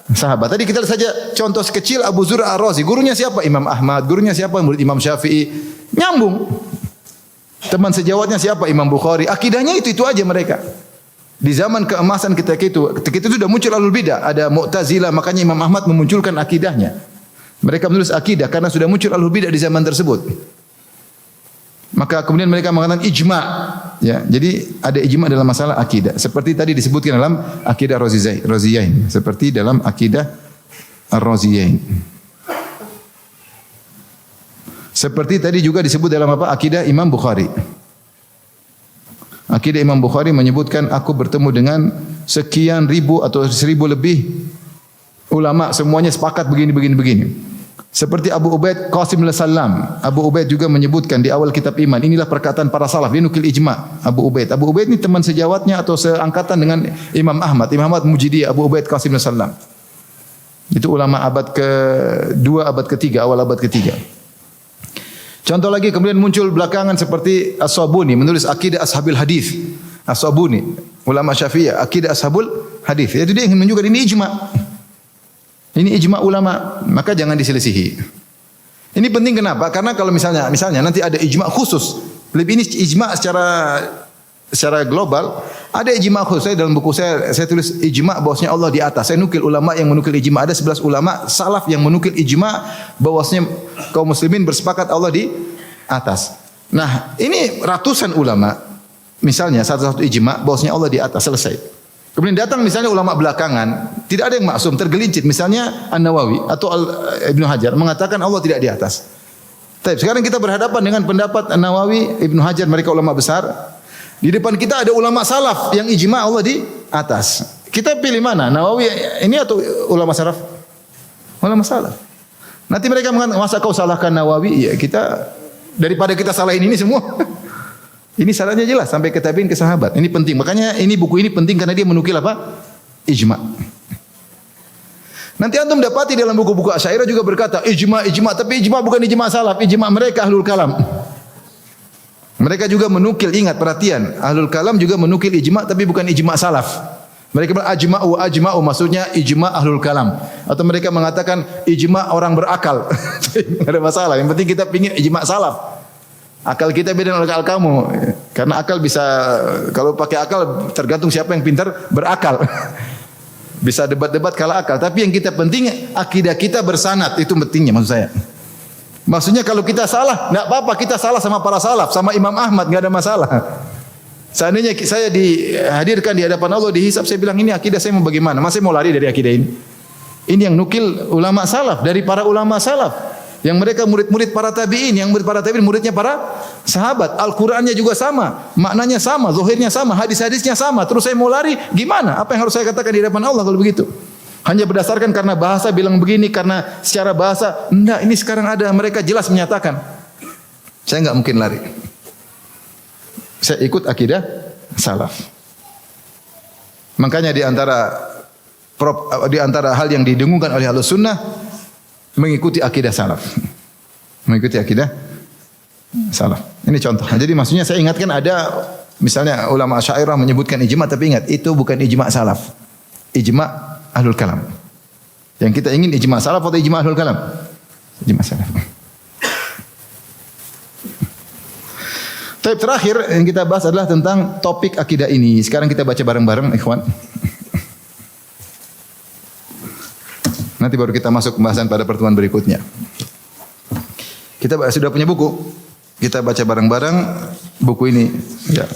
sahabat. Tadi kita lihat saja contoh sekecil Abu Zur Ar-Razi. Gurunya siapa? Imam Ahmad. Gurunya siapa? Murid Imam Syafi'i. Nyambung. Teman sejawatnya siapa? Imam Bukhari. Akidahnya itu aja mereka. Di zaman keemasan ketika itu sudah muncul Ahlul Bidah, ada Mu'tazilah, makanya Imam Ahmad memunculkan akidahnya. Mereka menulis akidah karena sudah muncul Ahlul Bidah di zaman tersebut. Maka kemudian mereka mengatakan ijma, ya. Jadi ada ijma dalam masalah akidah. Seperti tadi disebutkan dalam akidah Raziyain, seperti dalam akidah Ar-Raziyain. Seperti tadi juga disebut dalam apa? Akidah Imam Bukhari. Akidah Imam Bukhari menyebutkan aku bertemu dengan sekian ribu atau 1000 lebih ulama, semuanya sepakat begini. Seperti Abu Ubaid Qasim al-Salam. Abu Ubaid juga menyebutkan di awal kitab iman. Inilah perkataan para salaf. Dia nukil ijma' Abu Ubaid. Abu Ubaid ini teman sejawatnya atau seangkatan dengan Imam Ahmad. Imam Ahmad Mujidi, Abu Ubaid Qasim al-Salam. Itu ulama abad ke-2, abad ke-3, awal abad ke-3. Contoh lagi kemudian muncul belakangan seperti As-Sabuni menulis Aqidah Ashabil Hadis. As-Sabuni, ulama Syafi'iyah, Aqidah Ashabul Hadis. Jadi dia ingin menunjukkan ini ijma'. Ini ijma' ulama, maka jangan diselisihi. Ini penting kenapa? Karena kalau misalnya nanti ada ijma' khusus. Lebih ini ijma' secara global, ada ijma' khusus. Saya dalam buku saya tulis ijma' bahwasanya Allah di atas. Saya nukil ulama yang menukil ijma'. Ada 11 ulama salaf yang menukil ijma' bahwasanya kaum muslimin bersepakat Allah di atas. Nah, ini ratusan ulama. Misalnya satu-satu ijma' bahwasanya Allah di atas, selesai. Kemudian datang misalnya ulama belakangan, tidak ada yang maksum, tergelincir. Misalnya An-Nawawi atau Ibnu Hajar mengatakan Allah tidak di atas. Tapi sekarang kita berhadapan dengan pendapat An-Nawawi, Ibnu Hajar, mereka ulama besar. Di depan kita ada ulama salaf yang ijma' Allah di atas. Kita pilih mana? Nawawi ini atau ulama salaf? Ulama salaf. Nanti mereka mengatakan, masa kau salahkan Nawawi? Ya kita, daripada kita salahin ini semua. Ini syaratnya jelas sampai ke tabi'in, ke sahabat. Ini penting. Makanya ini buku ini penting karena dia menukil apa? Ijma'. Nanti antum dapati dalam buku-buku Asy'ariyah juga berkata ijma', tapi ijma' bukan ijma' salaf, ijma' mereka ahlul kalam. Mereka juga menukil, ingat perhatian, ahlul kalam juga menukil ijma' tapi bukan ijma' salaf. Mereka bilang ajma'u maksudnya ijma' ahlul kalam. Atau mereka mengatakan ijma' orang berakal. Tidak ada masalah. Yang penting kita pingin ijma' salaf. Akal kita beda dengan akal kamu. Karena akal bisa, kalau pakai akal tergantung siapa yang pintar berakal. Bisa debat-debat kalah akal. Tapi yang kita penting akidah kita bersanad, itu pentingnya maksud saya. Maksudnya kalau kita salah, enggak apa-apa, kita salah sama para salaf, sama Imam Ahmad, enggak ada masalah. Seandainya saya dihadirkan di hadapan Allah dihisab, saya bilang ini akidah saya mau bagaimana? Masa saya mau lari dari akidah ini? Ini yang nukil ulama salaf, dari para ulama salaf. Yang mereka murid-murid para tabi'in, yang para tabi'in muridnya para sahabat. Al-Qur'annya juga sama, maknanya sama, zahirnya sama, hadis-hadisnya sama. Terus saya mau lari, gimana? Apa yang harus saya katakan di hadapan Allah kalau begitu? Hanya berdasarkan karena bahasa bilang begini, karena secara bahasa, enggak, ini sekarang ada mereka jelas menyatakan. Saya enggak mungkin lari. Saya ikut akidah salaf. Makanya di antara hal yang didengungkan oleh Ahlus Sunnah mengikuti akidah salaf. Mengikuti akidah salaf. Ini contoh. Jadi maksudnya saya ingatkan ada misalnya ulama Asy'ariyah menyebutkan ijma' tapi ingat itu bukan ijma' salaf. Ijma' ahlul kalam. Yang kita ingin ijma' salaf atau ijma' ahlul kalam? Ijma' salaf. Tapi terakhir yang kita bahas adalah tentang topik akidah ini. Sekarang kita baca bareng-bareng ikhwan. Nanti baru kita masuk pembahasan pada pertemuan berikutnya. Kita sudah punya buku. Kita baca bareng-bareng buku ini. Ya.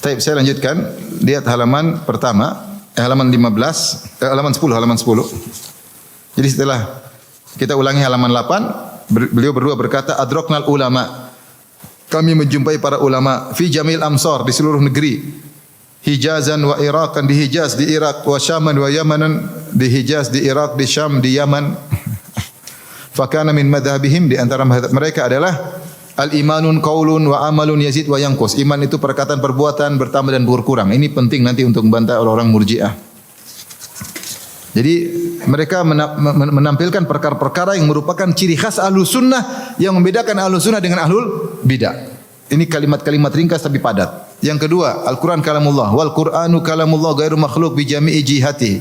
Baik, saya lanjutkan. Lihat halaman pertama, halaman 15, halaman 10. Jadi setelah kita ulangi halaman 8, beliau berdua berkata, adroknal ulama. Kami menjumpai para ulama fi jamil amsar, di seluruh negeri. Hijazan wa Irakan, di Hijaz di Irak, wa Syaman wa Yamanan, di Hijaz di Irak, di Syam di Yaman. Fakana min madhabihim, di antara madhab mereka adalah al-imanun qaulun wa amalun yazid wa yanqus. Iman itu perkataan, perbuatan, bertambah dan berkurang. Ini penting nanti untuk membantah orang-orang Murji'ah. Jadi mereka menampilkan perkara-perkara yang merupakan ciri khas Ahlus Sunnah yang membedakan Ahlus Sunnah dengan Ahlul Bidah. Ini kalimat-kalimat ringkas tapi padat. Yang kedua, Al-Quran kalamullah. Wal Qur'anu kalamullah gairu makhluk bi jami'i jihati.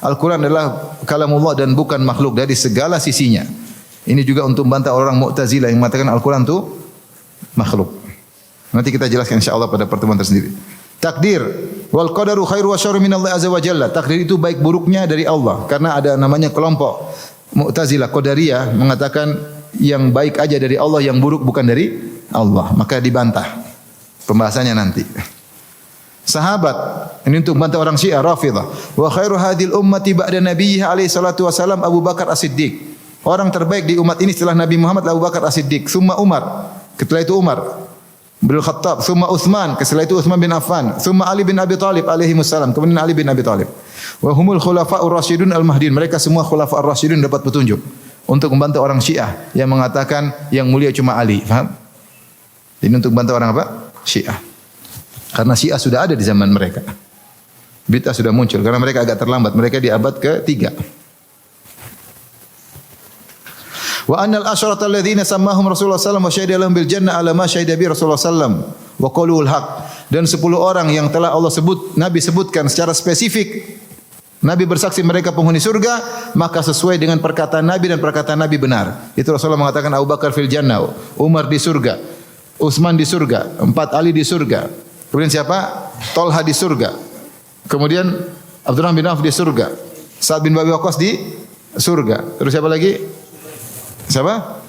Al-Quran adalah kalamullah dan bukan makhluk dari segala sisinya. Ini juga untuk membantah orang Mu'tazilah yang mengatakan Al-Quran itu makhluk. Nanti kita jelaskan insyaallah pada pertemuan tersendiri. Takdir. Wal qadaru khairu wa syarru minallahi azza wa jalla. Takdir itu baik buruknya dari Allah. Karena ada namanya kelompok Mu'tazilah Qadariyah mengatakan yang baik aja dari Allah, yang buruk bukan dari Allah. Maka dibantah. Pembahasannya nanti. Sahabat, ini untuk membantah orang Syiah Rafidhah. Wa khairu hadhil ummati ba'da nabiyhi alaihi salatu wasalam Abu Bakar As-Siddiq. Orang terbaik di umat ini setelah Nabi Muhammad Abu Bakar As-Siddiq, summa Umar, setelah itu Umar bin Khattab, summa Utsman, setelah itu Utsman bin Affan, summa Ali bin Abi Thalib alaihi wassalam, kemudian Ali bin Abi Thalib. Wa humul khulafa'ur rasyidun al-mahdiyun. Mereka semua khulafa'ur rasyidun dapat petunjuk. untuk membantu orang Syiah yang mengatakan yang mulia cuma Ali, faham? Ini untuk membantu orang apa? Syiah. Karena Syiah sudah ada di zaman mereka. Bid'ah sudah muncul karena mereka agak terlambat. Mereka di abad ke-3. Wa annal asyrata alladziina sammahum Rasulullah sallallahu alaihi wasallam wa syahida lahum bil jannah ala ma syahida bi Rasulullah sallallahu wa qaulul haq. Dan 10 orang yang telah Allah sebut, Nabi sebutkan secara spesifik, Nabi bersaksi mereka penghuni surga, maka sesuai dengan perkataan Nabi dan perkataan Nabi benar. Itu Rasulullah mengatakan Abu Bakar fil jannah, Umar di surga, Utsman di surga, 4 Ali di surga. Kemudian siapa? Tolha di surga. Kemudian Abdurrahman bin Auf di surga. Sa'ad bin Abi Waqqas di surga. Terus siapa lagi? Siapa?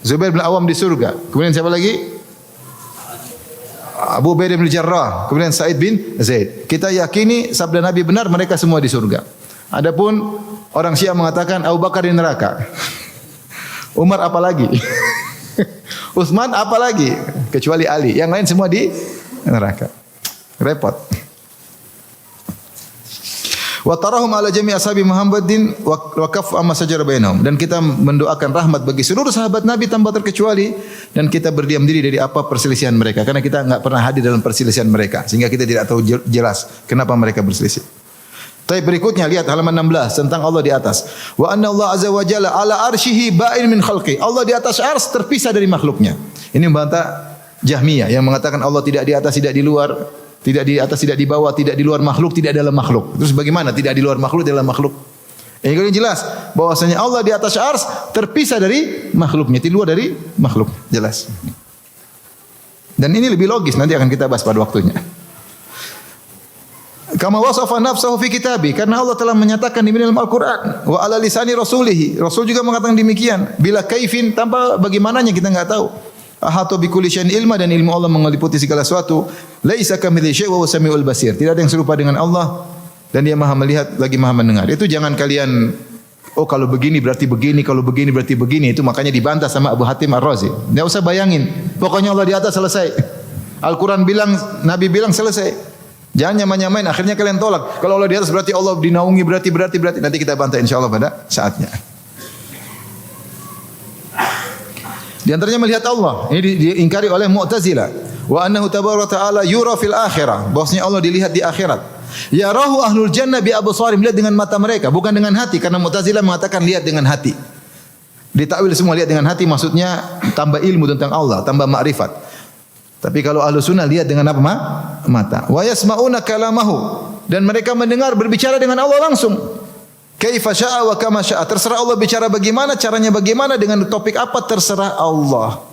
Zubair bin Awam di surga. Kemudian siapa lagi? Abu Ubaidah bin Jarrah, kemudian Sa'id bin Zaid. Kita yakini sabda Nabi benar, mereka semua di surga. Adapun orang Syiah mengatakan Abu Bakar di neraka. Umar apalagi? Utsman apalagi? Kecuali Ali. Yang lain semua di neraka. Repot. Wa tarahum ala jami' ashabi Muhammadin wa kaf amma sajara bainahum, dan kita mendoakan rahmat bagi seluruh sahabat Nabi tanpa terkecuali, dan kita berdiam diri dari apa perselisihan mereka karena kita enggak pernah hadir dalam perselisihan mereka sehingga kita tidak tahu jelas kenapa mereka berselisih. Tapi berikutnya lihat halaman 16 tentang Allah di atas. Wa anna Allah azza wa jalla ala arsyihi ba'in min khalqi. Allah di atas ars terpisah dari makhluknya. Ini membantah Jahmiyah yang mengatakan Allah tidak di atas, tidak di luar. Tidak di atas, tidak di bawah, tidak di luar makhluk, tidak dalam makhluk. Terus bagaimana tidak di luar makhluk, dalam makhluk? Ini jelas bahwasanya Allah di atas ars terpisah dari makhluknya, di luar dari makhluk. Jelas. Dan ini lebih logis, nanti akan kita bahas pada waktunya. Kama wasafa nafsahu fi kitabi, karena Allah telah menyatakan di dalam Al-Qur'an, wa ala lisani rasulihi. Rasul juga mengatakan demikian. Bila kaifin, tanpa bagaimananya kita enggak tahu. Ahatu bi kulli syai'in ilma, dan ilmu Allah mengeliputi segala sesuatu. Laisa kamitslihi syai' wa huwas samiul basir. Tidak ada yang serupa dengan Allah dan Dia Maha melihat lagi Maha mendengar. Itu jangan kalian kalau begini berarti begini, kalau begini berarti begini. Itu makanya dibantah sama Abu Hatim Ar-Razi. Enggak usah bayangin. Pokoknya Allah di atas, selesai. Al-Qur'an bilang, Nabi bilang, selesai. Jangan nyamain-nyamain, akhirnya kalian tolak. Kalau Allah di atas berarti Allah dinaungi, berarti. Nanti kita bantah insyaallah pada saatnya. Di antaranya melihat Allah. Ini diingkari oleh Mu'tazilah. Wa annahu tabaraka ta'ala yura fil akhirah. Bahwasanya Allah dilihat di akhirat. Yarahu ahlul jannah bi absarihim, lihat dengan mata mereka, bukan dengan hati, karena Mu'tazilah mengatakan lihat dengan hati. Ditakwil semua lihat dengan hati, maksudnya tambah ilmu tentang Allah, tambah makrifat. Tapi kalau ahlu sunnah lihat dengan apa? Mata. Wa yasma'una kalamahu, dan mereka mendengar berbicara dengan Allah langsung. Kaifa syaa wa kama syaa. Terserah Allah bicara bagaimana, caranya bagaimana, dengan topik apa, terserah Allah.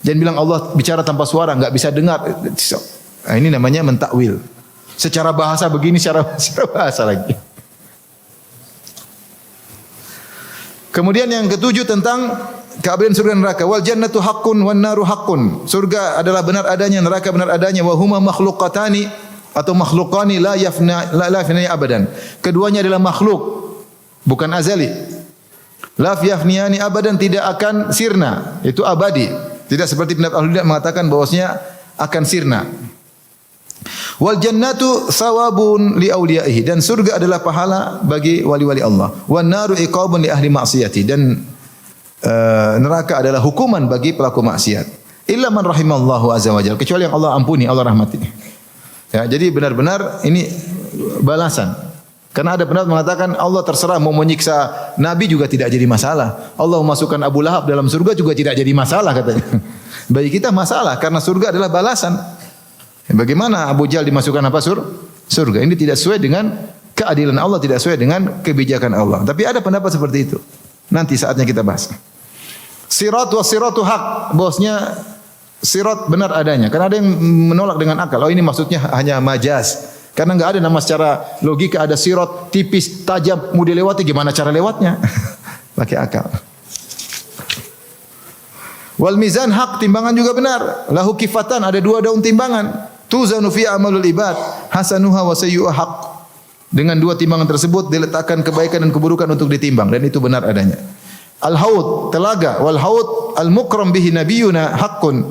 Jangan bilang Allah bicara tanpa suara, enggak bisa dengar. Nah, ini namanya mentakwil. Secara bahasa begini, secara bahasa lagi. Kemudian yang ketujuh tentang keabadian surga dan neraka. Wal jannatu haqqun wan naru haqqun. Surga adalah benar adanya, neraka benar adanya. Wa huma makhluqatani, atau makhlukani la yafna abadan. Keduanya adalah makhluk, bukan azali. La yafniyani abadan, tidak akan sirna, itu abadi. Tidak seperti pendapat ahli bidah mengatakan bahwasanya akan sirna. Wal jannatu thawabun li auliyaihi, dan surga adalah pahala bagi wali-wali Allah. Wan naru iqabun li ahli ma'siyati, dan neraka adalah hukuman bagi pelaku maksiat. Illa man rahimallahu azza wajalla, kecuali yang Allah ampuni, Allah rahmati. Ya, jadi benar-benar ini balasan. Karena ada pendapat mengatakan Allah terserah mau menyiksa Nabi juga tidak jadi masalah. Allah memasukkan Abu Lahab dalam surga juga tidak jadi masalah katanya. Bagi kita masalah karena surga adalah balasan. Bagaimana Abu Jahal dimasukkan apa surga? Ini tidak sesuai dengan keadilan Allah, tidak sesuai dengan kebijakan Allah. Tapi ada pendapat seperti itu. Nanti saatnya kita bahas. Sirat wa siratu haq, bosnya sirat benar adanya. Karena ada yang menolak dengan akal. Oh, ini maksudnya hanya majaz. Karena enggak ada nama secara logika, ada sirat tipis, tajam, mudah lewati, gimana cara lewatnya? Pakai akal. Wal mizan haq, timbangan juga benar. Lahu kifatan, ada 2 daun timbangan. Tuzanu fi amalul ibad, hasanuha wa sayyi'uha haq. Dengan 2 timbangan tersebut diletakkan kebaikan dan keburukan untuk ditimbang, dan itu benar adanya. Al-haud, telaga, wal haud al-mukram bihi nabiyuna haqqun.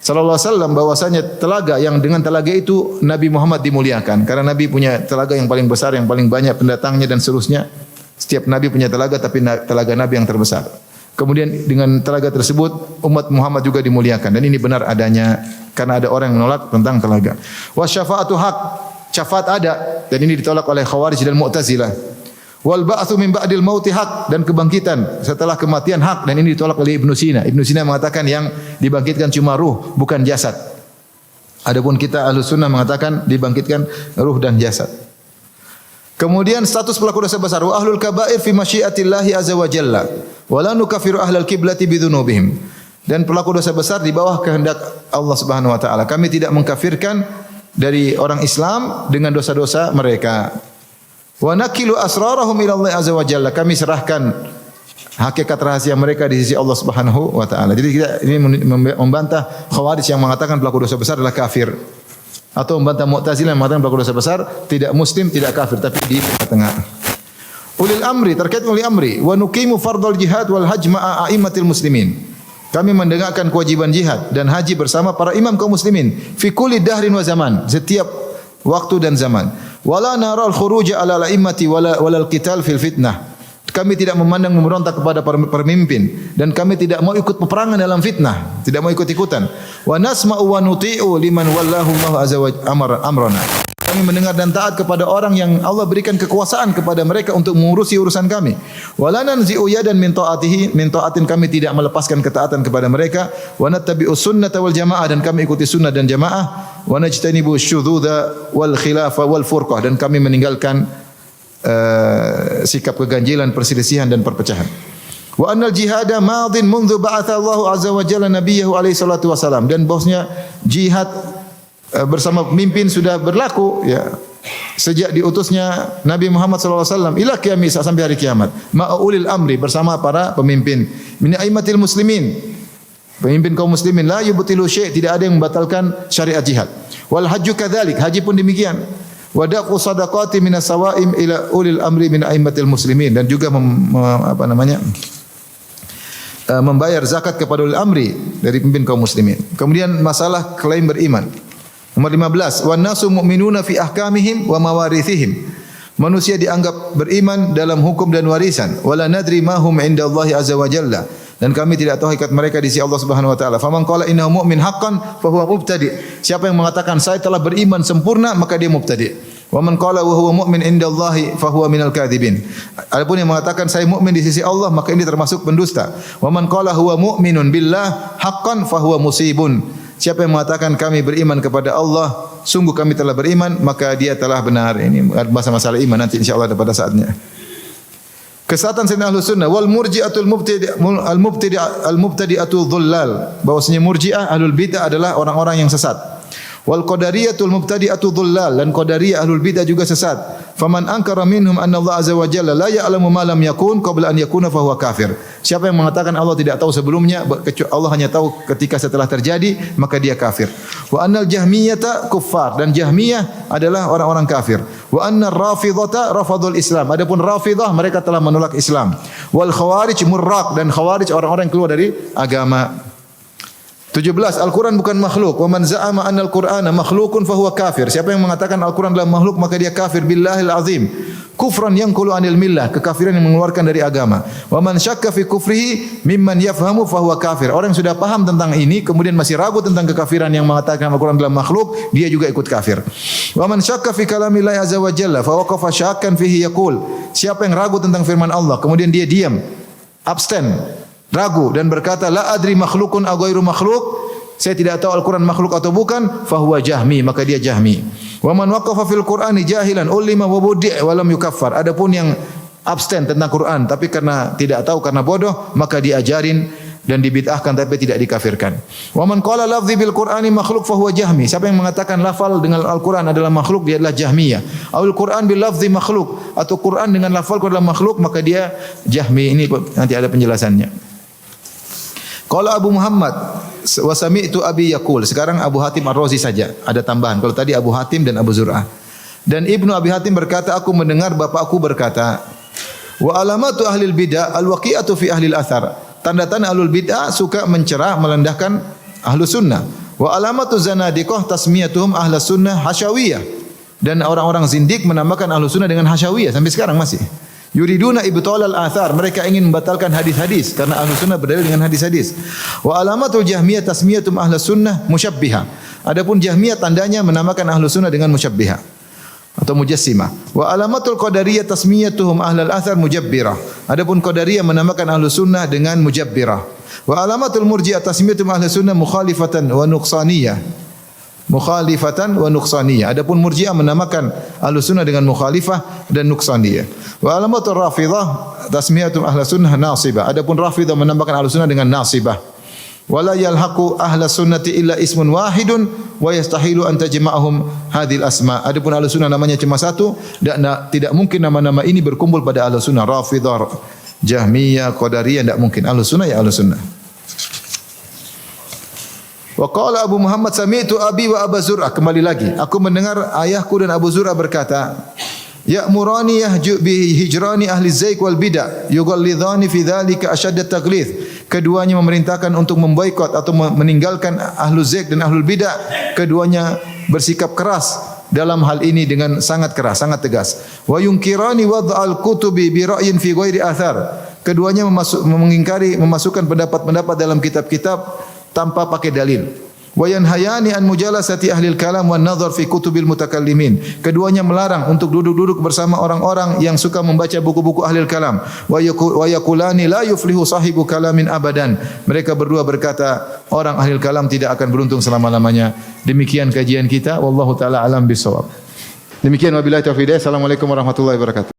Sallallahu alaihi wasallam, bahwasanya telaga yang dengan telaga itu Nabi Muhammad dimuliakan, karena Nabi punya telaga yang paling besar, yang paling banyak pendatangnya dan seterusnya. Setiap nabi punya telaga, tapi telaga nabi yang terbesar. Kemudian dengan telaga tersebut umat Muhammad juga dimuliakan, dan ini benar adanya karena ada orang yang menolak tentang telaga. Wa syafa'atu haq, syafaat ada, dan ini ditolak oleh Khawarij dan Mu'tazilah. Wal ba'tsu min ba'dil mauti haq, dan kebangkitan setelah kematian hak, dan ini ditolak oleh Ibnu Sina. Ibnu Sina mengatakan yang dibangkitkan cuma ruh, bukan jasad. Adapun kita Ahlus Sunnah mengatakan dibangkitkan ruh dan jasad. Kemudian status pelaku dosa besar, wa ahlul kaba'ir fi masyiatillahi azza wa jalla wa la nukaffiru ahlal qiblati bidzunubihim. Dan pelaku dosa besar di bawah kehendak Allah Subhanahu wa taala. Kami tidak mengkafirkan dari orang Islam dengan dosa-dosa mereka. Wa nakilu asrarahum ila Allah azza wa jalla. Kami serahkan hakikat rahasia mereka di sisi Allah Subhanahu wa taala. Jadi kita ini membantah Khawarij yang mengatakan pelaku dosa besar adalah kafir. Atau membantah Mu'tazilah yang mengatakan pelaku dosa besar tidak muslim, tidak kafir, tapi di tengah. Ulil amri, terkait ulil amri, wa nuqimu fardhal jihad wal hajj ma'a a'immatil muslimin. Kami mendengarkan kewajiban jihad dan haji bersama para imam kaum muslimin fi kulli dahrin wa zaman, setiap waktu dan zaman. Wala naral khuruja ala a'immati wala al-qital fil fitnah. Kami tidak memandang memberontak kepada pemimpin, dan kami tidak mau ikut peperangan dalam fitnah, tidak mau ikut-ikutan. Wa nasma'u wa nuti'u liman wallahu Allahu azza wa amrana. Kami mendengar dan taat kepada orang yang Allah berikan kekuasaan kepada mereka untuk mengurusi urusan kami. Wa la nanzi'u yadan min ta'atin, kami tidak melepaskan ketaatan kepada mereka. Wa nattabi'us sunnata wal jamaah, dan kami ikuti sunnah dan jamaah. Wa najtanibu syudzudza wal khilafa wal furqah, dan kami meninggalkan sikap keganjilan, perselisihan dan perpecahan. Wa annal jihada madin mundu ba'atha Allah azza wa jalla nabiyahu alaihi salatu wasalam, dan bahwasanya jihad bersama pemimpin sudah berlaku ya sejak diutusnya Nabi Muhammad sallallahu alaihi wasallam ila qiyamah sampai hari kiamat. Ma'ulil amri, bersama para pemimpin min aimatil muslimin, pemimpin kaum muslimin, la yubtilu syai', tidak ada yang membatalkan syariat jihad. Wal hajju kadzalik, haji pun demikian. Wadaqu sadaqati minas sawaim ila ulil amri min aimmatil muslimin, dan juga membayar zakat kepada ulil amri dari pemimpin kaum muslimin. Kemudian masalah klaim beriman. Nomor 15, wan nasu mu'minuna fi ahkamihim wa mawarithihim. Manusia dianggap beriman dalam hukum dan warisan. Wala nadri ma hum indallahi azza wa jalla, dan kami tidak tahu hakikat mereka di sisi Allah Subhanahu wa taala. Faman qala innahu mu'min haqqan fa huwa mubtadi'. Siapa yang mengatakan saya telah beriman sempurna, maka dia mubtadi'. Wa man qala wa huwa mu'min indallahi fa huwa minal kadzibin. Adapun yang mengatakan saya mukmin di sisi Allah, maka ini termasuk pendusta. Wa man qala huwa mu'minun billah haqqan fa huwa musibun. Siapa yang mengatakan kami beriman kepada Allah, sungguh kami telah beriman, maka dia telah benar. Ini masalah iman, nanti insyaallah ada pada saatnya. Kesesatan Sayyidina Ahlus Sunnah wal murji'atul mubtadi'atul dhullal, bahwasanya murji'ah ahlul bid'ah adalah orang-orang yang sesat. Wal qadariyatul mubtadi'atul dhullal, dan qadariyah ahlul bid'ah juga sesat. Faman ankara minhum anna Allah azza wa jalla la ya'lamu ma lam yakun qabla an yakuna fa huwa kafir. Siapa yang mengatakan Allah tidak tahu sebelumnya, Allah hanya tahu ketika setelah terjadi, maka dia kafir. Wa annal jahmiyata kuffar, dan Jahmiyah adalah orang-orang kafir. Wa annar rafidhata rafadul Islam, adapun Rafidah mereka telah menolak Islam. Wal khawarij murraq, dan khawarij orang-orang yang keluar dari agama. 17, Al-Quran bukan makhluk. Wa man za'ama anna al-Qur'ana makhlukun fa huwa kafir. Siapa yang mengatakan Al-Quran adalah makhluk, maka dia kafir billahil azim. Kufran yanqulu anil millah, kekafiran yang mengeluarkan dari agama. Wa man syakka fi kufrihi mimman yafhamu fa huwa kafir. Orang yang sudah paham tentang ini kemudian masih ragu tentang kekafiran yang mengatakan Al-Quran adalah makhluk, dia juga ikut kafir. Wa man syakka fi kalamillahi azza wa jalla fa waqafa syakkan fihi yaqul. Siapa yang ragu tentang firman Allah kemudian dia diam, abstain, ragu dan berkata la adri makhlukun aw ghairu makhluk, saya tidak tahu Al-Quran makhluk atau bukan, fahuwa jahmi, maka dia jahmi. Wa man waqafa fil Qur'ani jahilan ulima wa budi' wa lam yukaffar. Adapun yang abstain tentang Quran tapi karena tidak tahu, karena bodoh, maka diajarin dan dibid'ahkan tapi tidak dikafirkan. Wa man qala lafzi bil Qur'ani makhluk fahuwa jahmi. Siapa yang mengatakan lafal dengan Al-Quran adalah makhluk, dia adalah Jahmiyah. Awil Quran bil lafzi makhluk, atau Quran dengan lafal adalah makhluk, maka dia Jahmi. Ini nanti ada penjelasannya. Qala Abu Muhammad wa sami'tu Abi yaqul. Sekarang Abu Hatim Ar-Razi saja, ada tambahan. Kalau tadi Abu Hatim dan Abu Zur'ah. Dan Ibnu Abi Hatim berkata, aku mendengar bapakku berkata, wa alamatu ahlil bid'ah al-waqi'atu fi ahlil athar. Tanda-tanda ahlul bid'ah suka mencerah, merendahkan ahlus sunnah. Wa alamatu zanadiqah tasmiyatuhum ahlus sunnah hasyawiyah. Dan orang-orang zindik menamakan ahlus sunnah dengan hasyawiyah sampai sekarang masih. Yuriduna ibtalal athar, mereka ingin membatalkan hadis-hadis karena ahlu sunnah berdalil dengan hadis-hadis. Wa alamatul jahmiyah tasmiyatum ahlus sunnah musyabbihah. Adapun jahmiyah tandanya menamakan ahlu sunnah dengan musyabbihah atau mujassimah. Wa alamatul qadariyah tasmiyatuhum ahlal athar mujabbirah. Adapun qadariyah menamakan ahlu sunnah dengan mujabbirah. Wa alamatul murji'ah tasmiyatum ahlus sunnah mukhalifatan wa nuqsaniyah. Mukhalifatan wa nuqsaniyah. Adapun murji'ah menamakan ahlus sunnah dengan mukhalifah dan nuqsaniyah. Wa alamatul rafidah tasmiyatum ahlus sunnah nasibah. Adapun rafidah menamakan ahlus sunnah dengan nasibah. Wala yalhaqu ahlus sunnati illa ismun wahidun wa yastahilu an tajma'ahum hadhil asma. Adapun ahlus sunnah namanya cuma satu dan tidak mungkin nama-nama ini berkumpul pada ahlus sunnah. Rafidah, Jahmiyah, Qadariyah tidak mungkin. Ahlus sunnah ya ahlus sunnah. Wa qala Abu Muhammad sami'tu abi wa Abu Zur'ah, kembali lagi aku mendengar ayahku dan Abu Zur'ah berkata, ya'murani yahju bi hijrani ahli zaik wal bid'ah yughallidhani fi dzalika ashadd at-taghlidh. Keduanya memerintahkan untuk memboikot atau meninggalkan ahlu zaik dan ahlul bid'ah. Keduanya bersikap keras dalam hal ini dengan sangat keras, sangat tegas. Wa yunkirani wad'al kutubi bi ra'yin fi ghairi athar. Keduanya mengingkari memasukkan pendapat-pendapat dalam kitab-kitab tanpa pakai dalil. Wa yanhayani an mujalasati ahli al-kalam wan nadhar fi kutubil mutakallimin. Keduanya melarang untuk duduk-duduk bersama orang-orang yang suka membaca buku-buku ahli al-kalam. Wa yaqulani la yuflihu sahibu kalamin abadan. Mereka berdua berkata, orang ahli al-kalam tidak akan beruntung selama-lamanya. Demikian kajian kita, wallahu taala alam bisawab. Demikian wabillahi taufiq. Assalamualaikum warahmatullahi wabarakatuh.